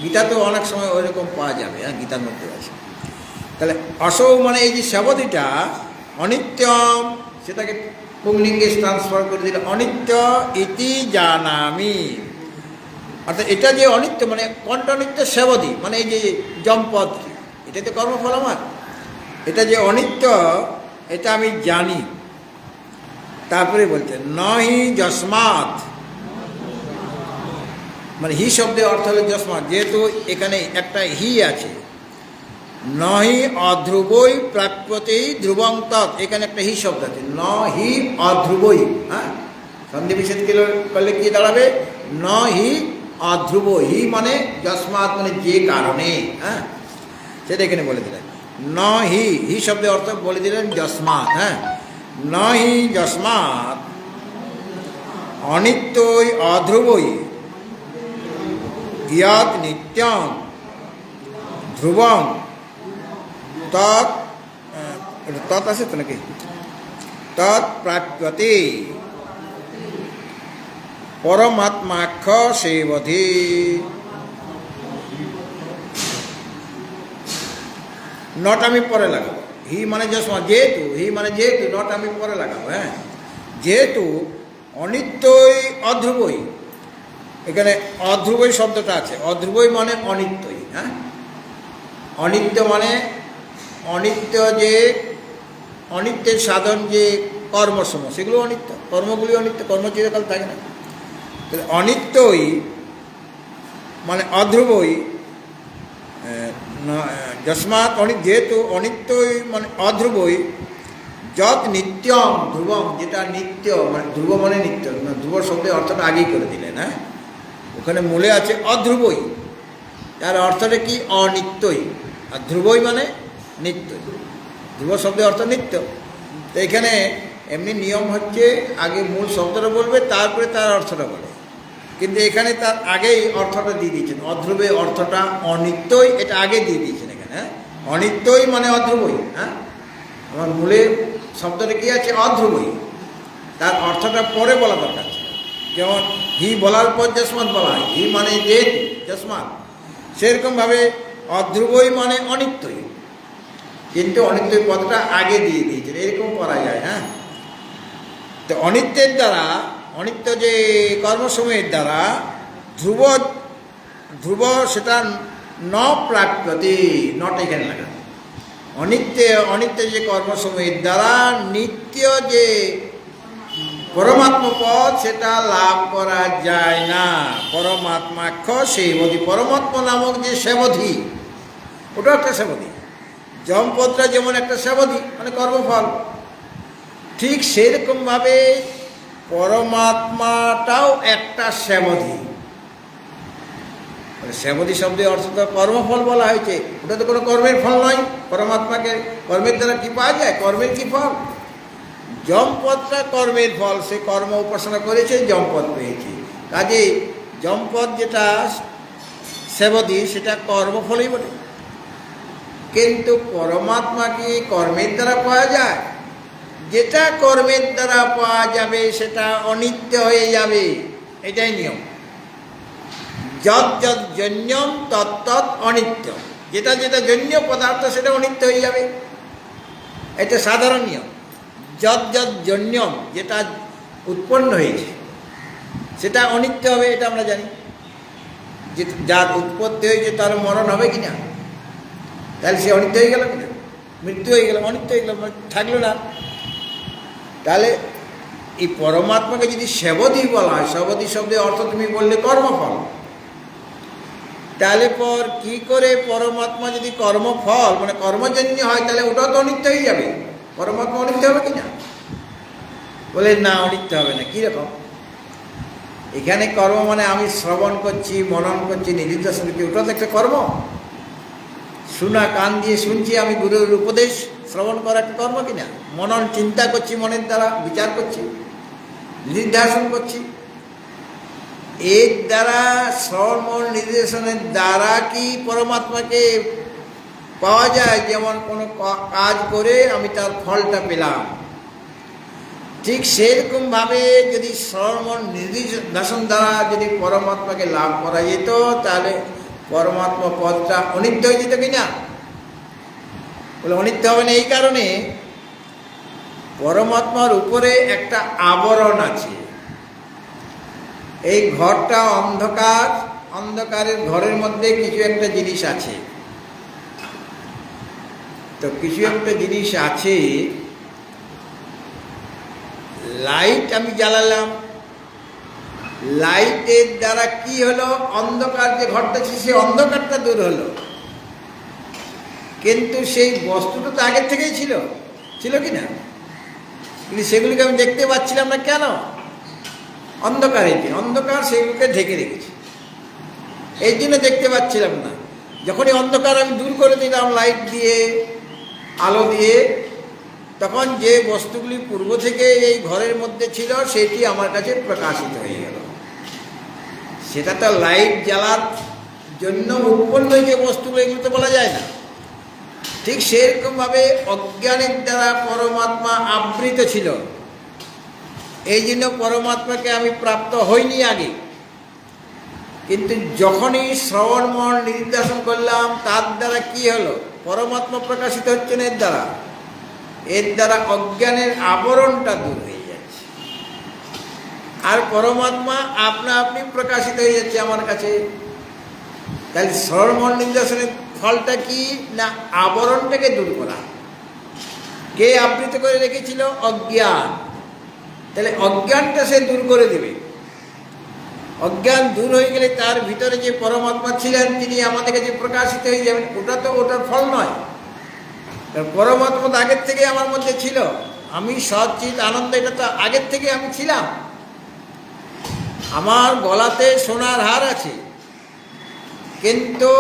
গীতা তো অনেক সময় ওইরকম পাওয়া যাবে। হ্যাঁ, গীতার মধ্যে আছে। তাহলে অসৌ মানে এই যে সেবধিটা অনিত্যম, সেটাকে পুংলিঙ্গে ট্রান্সফার করে দিলে অনিত্য ইতি জানামি। অর্থাৎ এটা যে অনিত্য মানে কোনটা অনিত্য? সেবধি মানে এই যে জমপদ, এটা তো কর্মফল আমার, এটা যে অনিত্য এটা আমি জানি। তারপরে বলছে নহি যস্মাৎ, মানে হি শব্দের অর্থ হলো যস্মাৎ, যেহেতু এখানে একটা হি আছে। নহি অধ্রুবই প্রাপ্যতেই ধ্রুবং তৎ, এখানে একটা হি শব্দ আছে, ন হি অধ্রুবই। হ্যাঁ, সন্ধি বিচ্ছেদ করলে কি দাঁড়াবে? ন হি অধ্রুব, হি মানে যস্মাৎ মানে যে কারণে। হ্যাঁ, সেটা এখানে বলে দিলেন। ন হি, হি শব্দের অর্থ বলে দিলেন যস্মাৎ। হ্যাঁ, ন হি যস্মাৎ অনিত্যই অধ্রুবই ইয়ৎ নিত্যং ধ্রুবং তৎ, তৎ আছে তো নাকি, তৎ প্রাপ্যতে পরমাত্মাক্ষ সেবধি। নট আমি পরে লাগাবো, হি মানে যস্মাৎ, যেহেতু, হি মানে যেহেতু, নট আমি পরে লাগাবো। হ্যাঁ, যেহেতু অনিত্যই অধ্রুবই, এখানে অধ্রুবই শব্দটা আছে, অধ্রুবই মানে অনিত্যই। হ্যাঁ, অনিত্য মানে অনিত্য, যে অনিত্যের সাধন যে কর্মসমূহ সেগুলো অনিত্য, কর্মগুলি অনিত্য, কর্ম চিরকাল থাকে না। তাহলে অনিত্যই মানে অধ্রুবই, যস্মাৎ যেহেতু অনিত্যই মানে অধ্রুবই, যৎ নিত্যম ধ্রুবম, যেটা নিত্য, মানে ধ্রুব মানে নিত্য, ধ্রুব শব্দের অর্থটা আগেই করে দিলেন। হ্যাঁ, ওখানে মূলে আছে অধ্রুবই, তার অর্থটা কি? অনিত্যই। আর ধ্রুবই মানে নিত্যই, ধ্রুব শব্দের অর্থ নিত্য। তো এখানে এমনি নিয়ম হচ্ছে আগে মূল শব্দটা বলবে, তারপরে তার অর্থটা বলে, কিন্তু এখানে তার আগেই অর্থটা দিয়ে দিয়েছেন। অধ্রুবে অর্থটা অনিত্যই, এটা আগে দিয়ে দিয়েছেন এখানে। হ্যাঁ, অনিত্যই মানে অধ্রুবই। হ্যাঁ, আমার মূলে শব্দটা কি আছে? অধ্রুবই, তার অর্থটা পরে বলা দরকার ছিল। যেমন হি বলার পর যস্মাৎ বলা হয়, হি মানে যেহেতু, যস্মাৎ, সেরকমভাবে অধ্রুবই মানে অনিত্যই, কিন্তু অনিত্যই পদটা আগে দিয়ে দিয়েছেন, এরকম করা যায়। হ্যাঁ, তো অনিত্যের দ্বারা, অনিত্য যে কর্মসমূহের দ্বারা ধ্রুব, ধ্রুব সেটা ন প্রাপ্যতে, নট এখানে লাগা। অনিত্য যে কর্মসমূহের দ্বারা নিত্য যে পরমাত্মা পদ সেটা লাভ করা যায় না। পরমাত্মাক্ষ সেবধি, পরমাত্মা নামক যে সেবধি, ওটা একটা সেবধি। জমপদটা যেমন একটা সেবধি মানে কর্মফল, ঠিক সেরকমভাবে পরমাত্মাটাও একটা সেবধি। সেবধি শব্দের অর্থ তো কর্মফল বলা হয়েছে, ওটা তো কোনো কর্মের ফল নয়। পরমাত্মাকে কর্মের দ্বারা কি পাওয়া যায়? কর্মের কি ফল? যমপদটা কর্মের ফল, সে কর্ম উপাসনা করেছে, যমপদ পেয়েছে। কাজেই যমপদ যেটা সেবধি সেটা কর্মফলই বটে, কিন্তু পরমাত্মা কি কর্মের দ্বারা পাওয়া যায়? যেটা কর্মের দ্বারা পাওয়া যাবে সেটা অনিত্য হয়ে যাবে, এটাই নিয়ম। যৎ যৎ জন্যম তৎ অনিত্য, যেটা যেটা জন্য পদার্থ সেটা অনিত্য হয়ে যাবে, এটা সাধারণ নিয়ম। যৎ যৎ জন্যম, যেটা উৎপন্ন হয়েছে সেটা অনিত্য হবে, এটা আমরা জানি। যে যার উৎপত্তি হয়েছে তার মরণ হবে কিনা, তাহলে সে অনিত্য হয়ে গেল কিনা, মৃত্যু হয়ে গেল, অনিত্য হয়ে গেল, থাকলো না। তাহলে এই পরমাত্মাকে যদি সেবধি বলা হয়, সেবধি শব্দের অর্থ তুমি বললে কর্মফল, তাহলে পর কি করে পরমাত্মা যদি কর্মফল মানে কর্মজন্য হয়, তাহলে ওটাও তো অনিত্য হয়ে যাবে। পরমাত্মা অনিত্য হবে কিনা, বলে না অনিত্য হবে না। কীরকম? এখানে কর্ম মানে আমি শ্রবণ করছি, মনন করছি, নিধিধ্যাসন করছি, ওটা তো একটা কর্ম। শোনা, কান দিয়ে শুনছি, আমি গুরুর উপদেশ শ্রবণ করা একটা কর্ম কিনা। মনন, চিন্তা করছি, মনের দ্বারা বিচার করছি, নিধিধ্যাসন করছি, এর দ্বারা শ্রবণ নির্দেশনের দ্বারা কি পরমাত্মাকে পাওয়া যায়? যেমন কোনো কাজ করে আমি তার ফলটা পেলাম, ঠিক সেরকমভাবে যদি শ্রবণ নির্দেশন দ্বারা যদি পরমাত্মাকে লাভ করা যেত, তাহলে পরমাত্মা পদটা অনিত্য হয়ে যেত কিনা, বলে অনিত্য হবে না। এই কারণে পরমাত্মার উপরে একটা আবরণ আছে। এই ঘরটা অন্ধকার, অন্ধকারের ঘরের মধ্যে কিছু একটা জিনিস আছে। তো কিছু একটা জিনিস আছে, লাইট আমি জ্বালালাম, লাইটের দ্বারা কি হলো, অন্ধকার যে ঘরটা ছিল সেই অন্ধকারটা দূর হলো, কিন্তু সেই বস্তুটা তো আগের থেকেই ছিল, ছিল কি না? কিন্তু সেগুলিকে আমি দেখতে পাচ্ছিলাম না। কেন? অন্ধকার, এই অন্ধকার সেগুলোকে ঢেকে রেখেছি, এই জন্য দেখতে পাচ্ছিলাম না। যখনই অন্ধকার আমি দূর করে দিলাম লাইট দিয়ে, আলো দিয়ে, তখন যে বস্তুগুলি পূর্ব থেকে এই ঘরের মধ্যে ছিল সেটি আমার কাছে প্রকাশিত হয়ে গেল। সেটা তো লাইট জ্বালার জন্য উৎপন্ন যে বস্তুগুলো, এগুলো তো বলা যায় না। ঠিক সেরকমভাবে অজ্ঞানের দ্বারা পরমাত্মা আবৃত ছিল, এই জন্য পরমাত্মাকে আমি প্রাপ্ত হইনি আগে। কিন্তু যখনই শ্রবণ মন নির্দেশন করলাম, তার দ্বারা কি হলো, পরমাত্মা প্রকাশিত হচ্ছে না, এর দ্বারা অজ্ঞানের আবরণটা দূর হয়ে যাচ্ছে, আর পরমাত্মা আপনা আপনি প্রকাশিত হয়ে যাচ্ছে আমার কাছে। তাহলে শ্রবণ মন নির্দেশনের ফলটা কি না, আবরণটাকে দূর করা। কে আবৃত করে রেখেছিল? অজ্ঞান। তাহলে অজ্ঞানটা সে দূর করে দেবে। অজ্ঞান দূর হয়ে গেলে তার ভিতরে যে পরমাত্মা ছিলেন তিনি আমাদের কাছে প্রকাশিত হয়ে যাবেন। ওটা তো ওটার ফল নয়, পরমাত্মা তো আগের থেকে আমার মধ্যে ছিল। আমি সচ্চিত আনন্দ, এটা তো আগের থেকে আমি ছিলাম। আমার গলাতে সোনার হার আছে, কিন্তু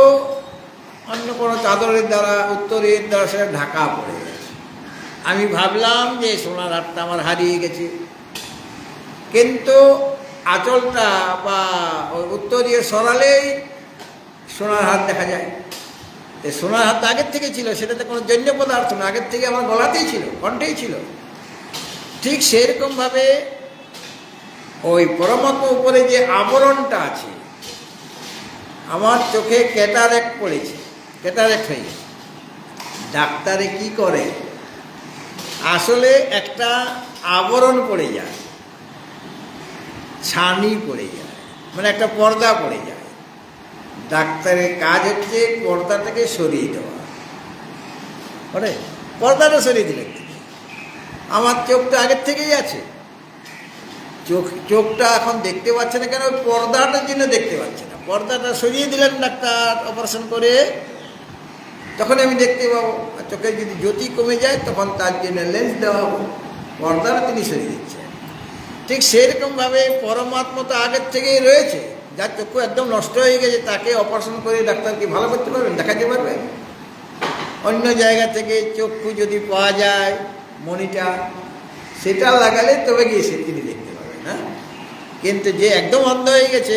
অন্য কোনো চাদরের দ্বারা, উত্তরের দ্বারা সেটা ঢাকা পড়ে গেছে। আমি ভাবলাম যে সোনার হারটা আমার হারিয়ে গেছে, কিন্তু আঁচলটা বা উত্তরীয় সরালেই সোনার হার দেখা যায়। সোনার হাত আগের থেকে ছিল, সেটাতে কোনো জন্য পদার্থ না, আগের থেকে আমার গলাতেই ছিল, কণ্ঠেই ছিল। ঠিক সেরকমভাবে ওই পরমাত্মার উপরে যে আবরণটা আছে, আমার চোখে ক্যাটারেক্ট পড়েছে, ক্যাটারেক্ট হয়ে গেছে। ডাক্তারে কি করে, আসলে একটা আবরণ পড়ে যায়, ছানি পড়ে যায়, মানে একটা পর্দা পড়ে যায়। ডাক্তারের কাজ হচ্ছে পর্দাটাকে সরিয়ে দেওয়া। মানে পর্দাটা সরিয়ে দিলে আমার চোখটা আগের থেকেই আছে, চোখটা এখন দেখতে পাচ্ছে না। কেন? পর্দাটার জন্য দেখতে পাচ্ছে না। পর্দাটা সরিয়ে দিলেন ডাক্তার অপারেশন করে, তখন আমি দেখতে পাবো। আর চোখের যদি জ্যোতি কমে যায় তখন তার জন্য লেন্স দেওয়া হবে, পর্দাটা তিনি সরিয়ে দিচ্ছেন। ঠিক সেরকমভাবে পরমাত্মা তো আগের থেকেই রয়েছে। যার চক্ষু একদম নষ্ট হয়ে গেছে তাকে অপারেশন করে ডাক্তার কি ভালো করতে পারবেন, দেখাতে পারবেন? অন্য জায়গা থেকে চক্ষু যদি পাওয়া যায়, মনিটর, সেটা লাগালে তবে গিয়ে সে তিনি দেখতে পাবেন। হ্যাঁ, কিন্তু যে একদম অন্ধ হয়ে গেছে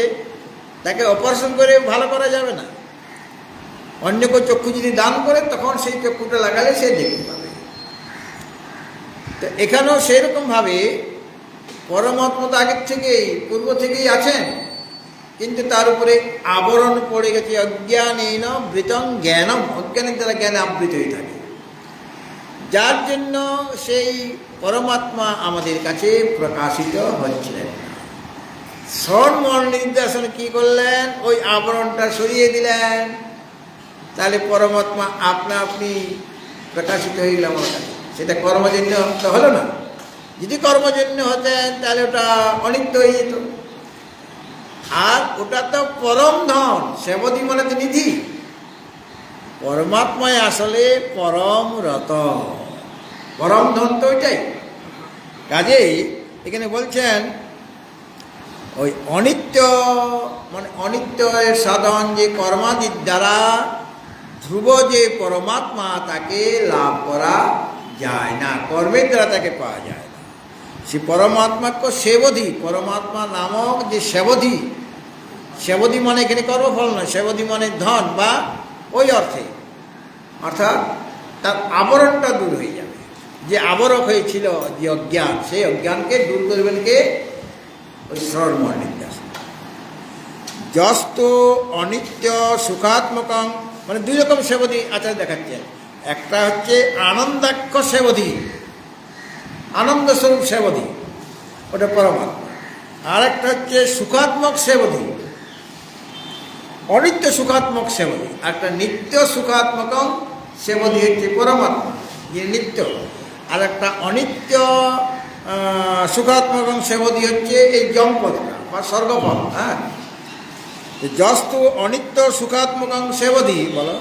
তাকে অপারেশন করে ভালো করা যাবে না। অন্য কেউ চক্ষু যদি দান করে তখন সেই চক্ষুটা লাগালে সে দেখতে পাবে। তো এখানেও সেরকমভাবে পরমাত্মা তো আগের থেকেই, পূর্ব থেকেই আছেন, কিন্তু তার উপরে আবরণ পড়ে গেছে, অজ্ঞানেন বৃতং জ্ঞানম, অজ্ঞানের দ্বারা জ্ঞানে আবৃত হয়ে থাকে, যার জন্য সেই পরমাত্মা আমাদের কাছে প্রকাশিত হচ্ছিলেন। শ্রবণ মনন নির্দেশন কি করলেন? ওই আবরণটা সরিয়ে দিলেন, তাহলে পরমাত্মা আপনা আপনি প্রকাশিত হয়ে গেল আমার কাছে। সেটা কর্মজন্য তো হলো না। যদি কর্মজন্য হতেন তাহলে ওটা অনিত্য হয়ে যেত। আর ওটা তো পরম ধন, সেবধি মানে তো নিধি। পরমাত্মায় আসলে পরম রত, পরম ধন তো ওইটাই। কাজেই এখানে বলছেন ওই অনিত্য মানে অনিত্যের সাধন, যে কর্মাদির দ্বারা ধ্রুব যে পরমাত্মা তাকে লাভ করা যায় না, কর্মের দ্বারা তাকে পাওয়া যায় না। সে পরমাত্মাকে সেবধি, পরমাত্মা নামক যে সেবধি, সেবধি মানে এখানে কর্মফল নয়, সেবধি মানে ধন বা ওই অর্থে, অর্থাৎ তার আবরণটা দূর হয়ে যাবে। যে আবরক হয়েছিল যে অজ্ঞান, সেই অজ্ঞানকে দূর করবেন কে? ওই শ্রবণ নির্দেশ। যস্তু অনিত্য সুখাত্মকং, মানে দুই রকম সেবধি আচার্য দেখাচ্ছেন। একটা হচ্ছে আনন্দাক্ষ সেবধি, আনন্দস্বরূপ সেবধি, ওটা পরমাত্মা। আর একটা হচ্ছে সুখাত্মক সেবধি, অনিত্য সুখাত্মক সেবধি। একটা নিত্য সুখাত্মকং সেবধি হচ্ছে পরমাত্মা, যে নিত্য। আর একটা অনিত্য সুখাত্মকং সেবধি হচ্ছে এই জমপদটা বা স্বর্গপদ। হ্যাঁ, যস্তু অনিত্য সুখাত্মকং সেবধি, বলো,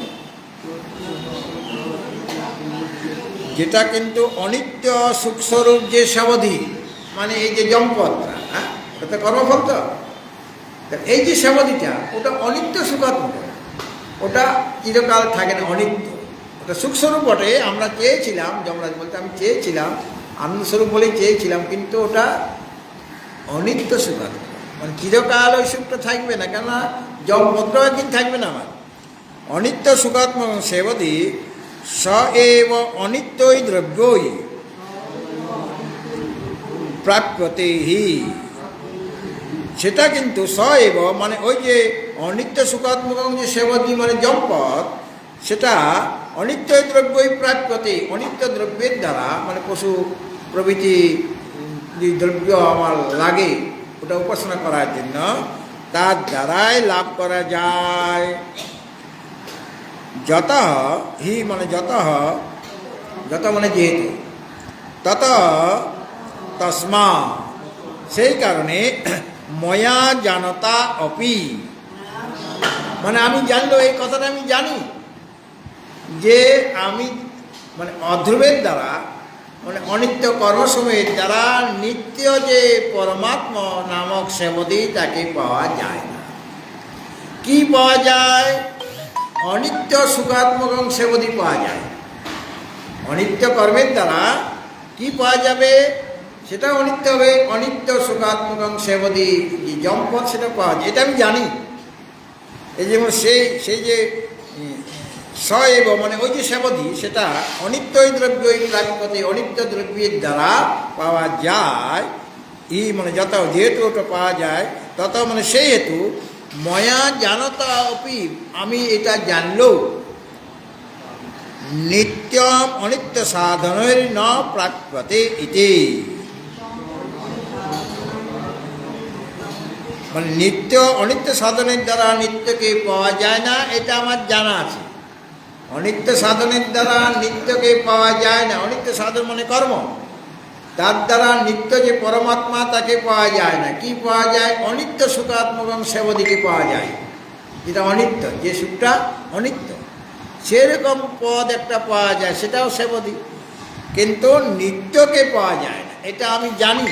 যেটা কিন্তু অনিত্য সুখস্বরূপ যে সেবধি, মানে এই যে জমপদটা, হ্যাঁ, ওটা কর্মফল তো। এই যে সেবধিটা, ওটা অনিত্য সুখাত্মক, ওটা চিরকাল থাকে না, অনিত্য। ওটা সুখস্বরূপ বটে। আমরা চেয়েছিলাম, যমরাজ বলতে আমি চেয়েছিলাম, আনন্দস্বরূপ বলেই চেয়েছিলাম, কিন্তু ওটা অনিত্য সুখাত্মক, মানে চিরকাল ওই সুখটা থাকবে না, কেননা জমপদ্র একদিন থাকবে না আমার। অনিত্য সুখাত্মক সেবধি স এব অনিত্যই দ্রব্যই প্রাপ্যতেহি, সেটা কিন্তু স এব মানে ওই যে অনিত্য সুখাত্মক যে সেবধি মানে জমপদ, সেটা অনিত্য দ্রব্যই প্রাপ্যতে, অনিত্য দ্রব্যের দ্বারা, মানে পশু প্রভৃতি যে দ্রব্য আমার লাগে ওটা উপাসনা করার জন্য, তার দ্বারাই লাভ করা যায়। যত হি মানে যত, যত মানে যেহেতু, তত তসমা, সেই কারণে ময়া জানতা অপি, মানে আমি জানলো, এই কথাটা আমি জানি যে আমি মানে অধ্রুবের দ্বারা, মানে অনিত্য কর্মসমূহের দ্বারা নিত্য যে পরমাত্মা নামক সেবধি তাকে পাওয়া যায় না। কি পাওয়া যায়? অনিত্য সুখাত্মক সেবধি পাওয়া যায়। অনিত্য কর্মের দ্বারা কি পাওয়া যাবে? সেটা অনিত্য হবে। অনিত্য সুখাত্মক সেবধি যে জমপদ, সেটা পাওয়া যায়, এটা আমি জানি। এই যেমন সেই যে সএব মানে ওই যে সেবধি, সেটা অনিত্যই দ্রব্যই প্রাপ্যতে, অনিত্য দ্রব্যের দ্বারা পাওয়া যায়। ই মানে যত, যেহেতু ওটা পাওয়া যায়, তত মানে সেই হেতু ময়া জানতা অপি, আমি এটা জানলেও নিত্যম অনিত্য সাধনের ন প্রাপ্যতে ইতি, মানে নিত্য অনিত্য সাধনের দ্বারা নিত্যকে পাওয়া যায় না, এটা আমার জানা আছে। অনিত্য সাধনের দ্বারা নিত্যকে পাওয়া যায় না। অনিত্য সাধন মানে কর্ম, তার দ্বারা নিত্য যে পরমাত্মা তাকে পাওয়া যায় না। কি পাওয়া যায়? অনিত্য সুখাত্মক সেবধিকে পাওয়া যায়, যেটা অনিত্য, যে সুখটা অনিত্য, সেরকম পদ একটা পাওয়া যায়, সেটাও সেবধি, কিন্তু নিত্যকে পাওয়া যায় না। এটা আমি জানি,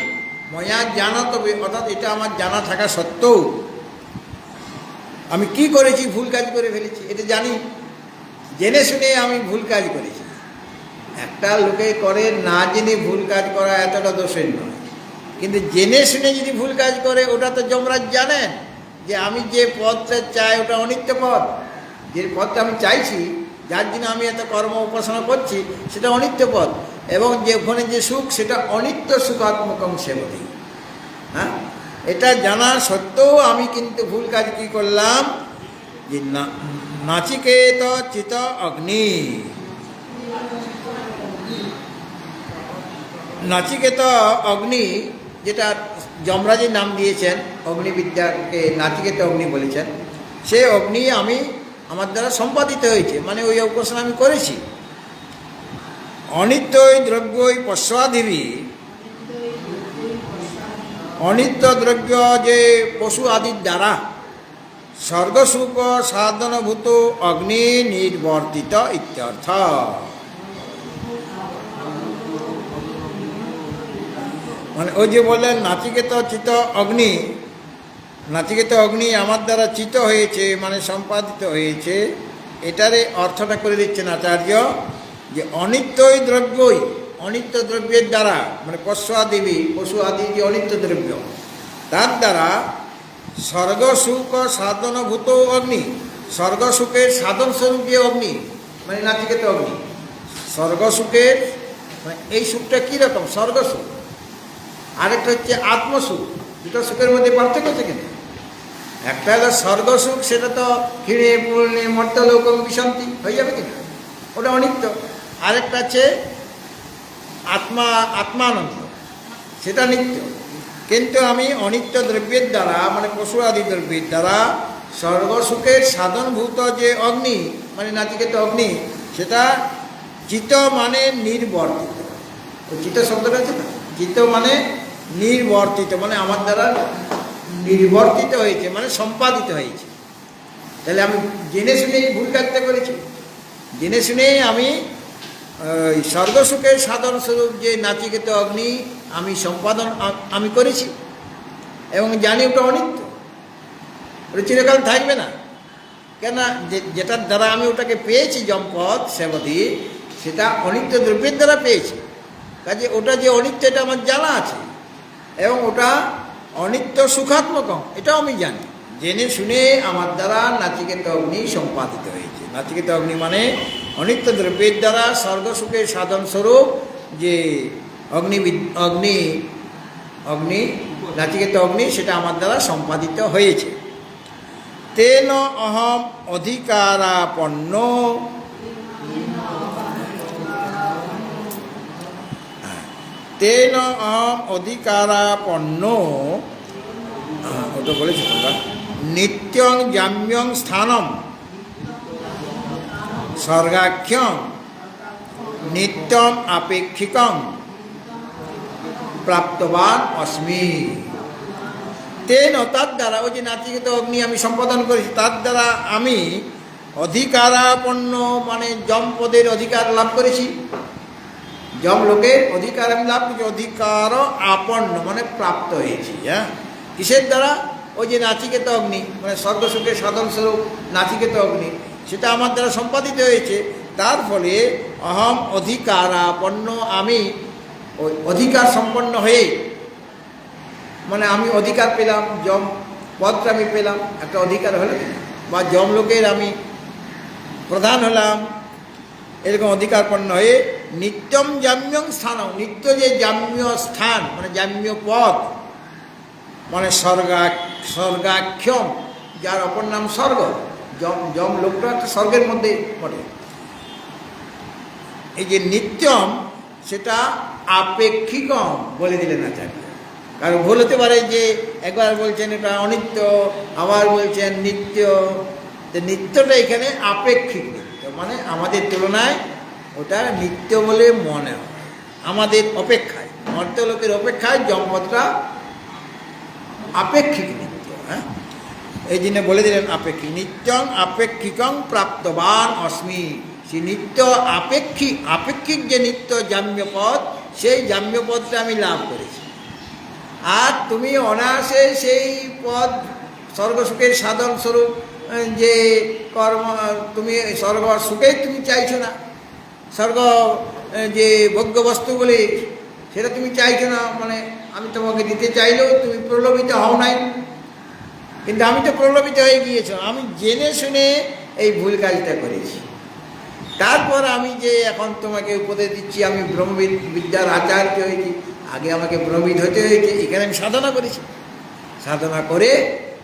ময়া জানা, তবে অর্থাৎ এটা আমার জানা থাকা সত্ত্বেও আমি কি করেছি? ভুল কাজ করে ফেলেছি, এটা জানি। জেনে শুনে আমি ভুল কাজ করেছি। একটা লোকে করে না জেনে ভুল কাজ করা এতটা দোষের নয়, কিন্তু জেনে শুনে যদি ভুল কাজ করে, ওটা তো যমরাজ জানেন যে আমি যে পদটা চাই ওটা অনিত্য পদ, যে পদটা আমি চাইছি, যার জন্য আমি এত কর্ম উপাসনা করছি, সেটা অনিত্য পদ, এবং যে ওখানে যে সুখ, সেটা অনিত্য সুখাত্মক সেবধি। হ্যাঁ, এটা জানা সত্ত্বেও আমি কিন্তু ভুল কাজ কি করলাম, যে নাচিকেত চিত অগ্নি, নাচিকেত অগ্নি, যেটা যমরাজের নাম দিয়েছেন, অগ্নিবিদ্যাকে নাচিকেত অগ্নি বলেছেন, সে অগ্নি আমি আমার দ্বারা সম্পাদিত হয়েছে, মানে ওই উপাসনা আমি করেছি। অনিত্যই দ্রব্যই পশ্চাদিবি, অনিত্য দ্রব্য যে পশু আদির দ্বারা স্বর্গসুখ সাধনভূত অগ্নি নির্বর্তিত ইত্যর্থ। মানে ওই যে বললেন নাচিকেত চিত অগ্নি, নাচিকেত অগ্নি আমার দ্বারা চিত হয়েছে মানে সম্পাদিত হয়েছে, এটারে অর্থটা করে দিচ্ছেন আচার্য, যে অনিত্যই দ্রব্যই, অনিত্য দ্রব্যের দ্বারা মানে পশ্চাদেবী পশু আদি যে অনিত্য দ্রব্য, তার দ্বারা স্বর্গসুখ সাধনভূত অগ্নি, স্বর্গসুখের সাধন স্বরূপ যে অগ্নি মানে নাচিকেত অগ্নি, স্বর্গসুখের মানে এই সুখটা কীরকম, স্বর্গসুখ, আরেকটা হচ্ছে আত্মসুখ, দুটো সুখের মধ্যে পার্থক্য আছে কিনা? একটা হলো স্বর্গসুখ, সেটা তো ক্ষীণে পূর্ণে মর্তলোক বিশান্তি হয়ে যাবে কিনা, ওটা অনিত্য। আরেকটা আছে আত্মানন্দ, সেটা নিত্য। কিন্তু আমি অনিত্য দ্রব্যের দ্বারা মানে পশু আদি দ্রব্যের দ্বারা স্বর্গসুখের সাধনভূত যে অগ্নি মানে নাচিকেত অগ্নি, সেটা চিত মানে নির্বর্তিত, ওই চিত শব্দটা আছে না, চিত মানে নির্বর্তিত, মানে আমার দ্বারা নির্বর্তিত হয়েছে মানে সম্পাদিত হয়েছে। তাহলে আমি জেনে শুনেই ভুল কাজটা করেছি, জেনে শুনেই আমি স্বর্গসুখের সাধন স্বরূপ যে নাচিকেত অগ্নি আমি সম্পাদন আমি করেছি, এবং জানি ওটা অনিত্য, ওটা চিরকাল থাকবে না। কেন, যেটার দ্বারা আমি ওটাকে পেয়েছি জমপদ সেবতী, সেটা অনিত্য দ্রব্যের দ্বারা পেয়েছি, কাজে ওটা যে অনিত্য এটা আমার জানা আছে, এবং ওটা অনিত্য সুখাত্মকম এটাও আমি জানি। জেনে শুনে আমার দ্বারা নাচিকেত অগ্নি সম্পাদিত হয়েছে। নাচিকেত অগ্নি মানে অনিত্য দ্রব্যের দ্বারা স্বর্গসুখের সাধন স্বরূপ যে অগ্নি অগ্নি অগ্নি নাচিকেত অগ্নি, সেটা আমার দ্বারা সম্পাদিত হয়েছে। তেন অহম অধিকারাপন্ন, তেন অহম অধিকারাপন্ন, ওটা বলেছি তোমরা, নিত্যং জাম্যং স্থানম স্বর্গাখ্যং নিত্যম আপেক্ষিকং প্রাপ্তবান অস্মি। তেন তার দ্বারা, ওই যে নাচিকেত অগ্নি আমি সম্পাদন করেছি, তার দ্বারা আমি অধিকারাপন্ন মানে যমপদের অধিকার লাভ করেছি, যম লোকের অধিকার আমি লাভ করছি। অধিকার আপন্ন মানে প্রাপ্ত হয়েছি। হ্যাঁ, কিসের দ্বারা? ওই যে নাচিকেত অগ্নি মানে স্বর্গসুখের সাধন স্বরূপ নাচিকেত অগ্নি, সেটা আমার দ্বারা সম্পাদিত হয়েছে। তার ফলে অহম অধিকারাপন্ন, আমি ওই অধিকার সম্পন্ন হয়ে মানে আমি অধিকার পেলাম, যম পদটা আমি পেলাম, একটা অধিকার হলো, বা যম লোকের আমি প্রধান হলাম, এরকম অধিকারপন্ন হয়ে নিত্যম জাম্যং স্থানম, নিত্য যে জাম্য স্থান মানে জাম্য পদ মানে স্বর্গাক্ষম, যার অপর নাম স্বর্গ, যম লোকটা একটা স্বর্গের মধ্যে পড়ে। এই যে নিত্যম সেটা আপেক্ষিকম বলে দিলেন আচার্য। কারণ ভুল হতে পারে যে একবার বলছেন এটা অনিত্য, আবার বলছেন নিত্য। নিত্যটা এখানে আপেক্ষিক নিত্য, মানে আমাদের তুলনায় ওটা নিত্য বলে মনে হয়, আমাদের অপেক্ষায়, মর্ত্যলোকের অপেক্ষায় যমপদটা আপেক্ষিক নিত্য। হ্যাঁ, এই জন্য বলে দিলেন আপেক্ষিক, নিত্যং আপেক্ষিকং প্রাপ্তবান অস্মি। সেই নিত্য আপেক্ষিক যে নিত্য জাম্যপদ, সেই জাম্যপদটা আমি লাভ করেছি। আর তুমি অনায়াসে সেই পদ স্বর্গসুখের সাধন স্বরূপ যে কর্ম, তুমি স্বর্গ সুখেই তুমি চাইছো না, স্বর্গ যে ভোগ্য বস্তুগুলি সেটা তুমি চাইছো না, মানে আমি তোমাকে দিতে চাইলেও তুমি প্রলোভিত হও নাই। কিন্তু আমি তো প্রলোভিত হয়ে গিয়েছো, আমি জেনে শুনে এই ভুল কাজটা করেছি। তারপর আমি যে এখন তোমাকে উপদেশ দিচ্ছি, আমি ব্রহ্মবিদ্যার আচার্য হয়েছি, আগে আমাকে ব্রহ্মবিদ হতে হয়েছে, এখানে আমি সাধনা করেছি। সাধনা করে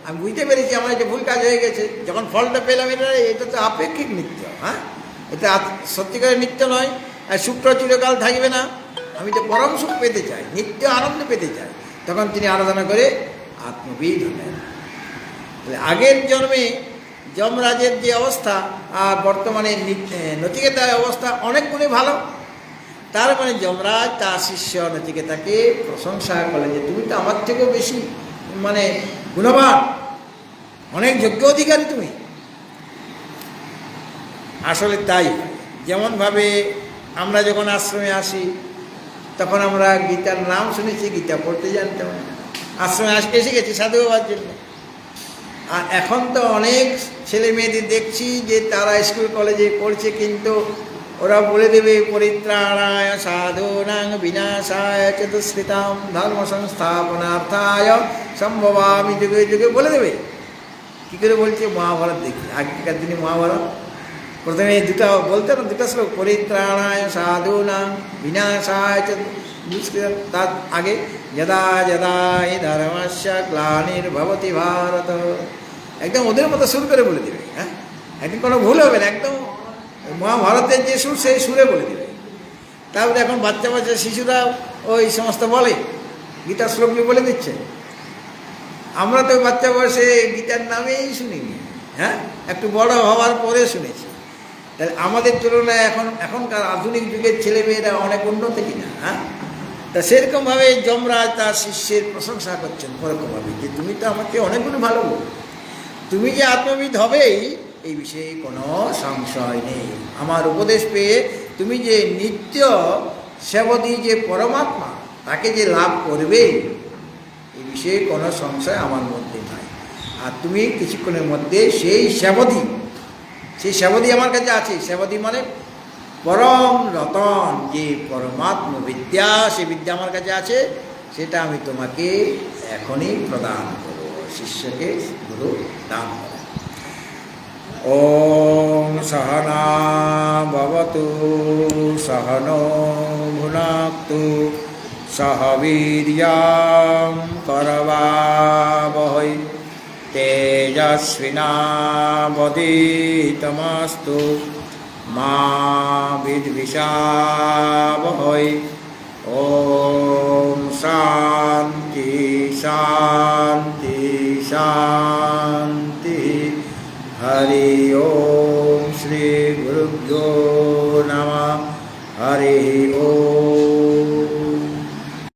আমি বুঝতে পেরেছি আমার যে ভুল কাজ হয়ে গেছে, যখন ফলটা পেলাম এটা তো আপেক্ষিক নিত্য, হ্যাঁ, এটা সত্যিকারের নিত্য নয়, আর শুক্র চিরকাল থাকবে না, আমি তো পরম সুখ পেতে চাই, নিত্য আনন্দ পেতে চাই, তখন তিনি আরাধনা করে আত্মবিদ হলেন। আগের জন্মে যমরাজের যে অবস্থা আর বর্তমানে নচিকেতার অবস্থা অনেক গুণে ভালো। তার মানে যমরাজ তার শিষ্য নচিকেতাকে প্রশংসা করলেন যে তুমি তো আমার থেকেও বেশি মানে গুণবান, অনেক যোগ্য অধিকারী তুমি। আসলে তাই, যেমনভাবে আমরা যখন আশ্রমে আসি তখন আমরা গীতার নাম শুনেছি, গীতা পড়তে জানতাম না, আশ্রমে এসে গেছি সাধু হওয়ার জন্য। আর এখন তো অনেক ছেলে মেয়েদের দেখছি যে তারা স্কুল কলেজে পড়ছে, কিন্তু ওরা বলে দেবে পরিত্রাণায় সাধূনাং বিনাশায় চ দুষ্কৃতাং ধর্ম সংস্থাপনার্থায় সম্ভবামি যুগে যুগে বলে দেবে। কী করে বলছে? মহাভারত দেখি, আগেকার দিনে মহাভারত প্রথমে দুটা বলতে না, দুটা শ্লোক, পরিত্রাণায় সাধূনাং বিনাশায় চ দুষ্কৃতাং, তার আগে যদা যদা হি ধর্মস্য গ্লানির্ভবতি ভারত, একদম ওদের মতো সুর করে বলে দেবে। হ্যাঁ, একদম কোনো ভুল হবে না, একদম মহাভারতের যে সুর সেই সুরে বলে দেবে। তারপরে এখন বাচ্চা বাচ্চা শিশুরা ওই সমস্ত বলে, গীতার শ্লোকগুলি বলে দিচ্ছে। আমরা তো বাচ্চা বয়সে গীতার নামেই শুনিনি, হ্যাঁ, একটু বড় হওয়ার পরে শুনেছি। তাহলে আমাদের তুলনায় এখনকার আধুনিক যুগের ছেলেমেয়েরা অনেক উন্নত কিনা? হ্যাঁ, তা সেরকমভাবে যমরাজ তার শিষ্যের প্রশংসা করছেন পরোক্ষভাবে যে তুমি তো আমাকে অনেকগুলো ভালো, তুমি যে আত্মবিদ হবেই এই বিষয়ে কোনো সংশয় নেই। আমার উপদেশ পেয়ে তুমি যে নিত্য সেবদী যে পরমাত্মা তাকে যে লাভ করবে এই বিষয়ে কোনো সংশয় আমার মধ্যে নাই। আর তুমি কিছুক্ষণের মধ্যে সেই সেবদী আমার কাছে আছে। সেবদী মানে পরম রতন, যে পরমাত্মা বিদ্যা, সে বিদ্যা আমার কাছে আছে, সেটা আমি তোমাকে এখনই প্রদান করব। শিষ্যকে গুরু দান করে। ওম সহনা ভবতু সহনো ভুনাক্তু সহ বীর্যং করবাবহৈ তেজস্বিনাবধীতমস্তু মা বিদ্বিষাবহৈ। ওম শান্তি শান্তি শান্তি। হরি ওম শ্রী গুরুভ্যো নমঃ। হরি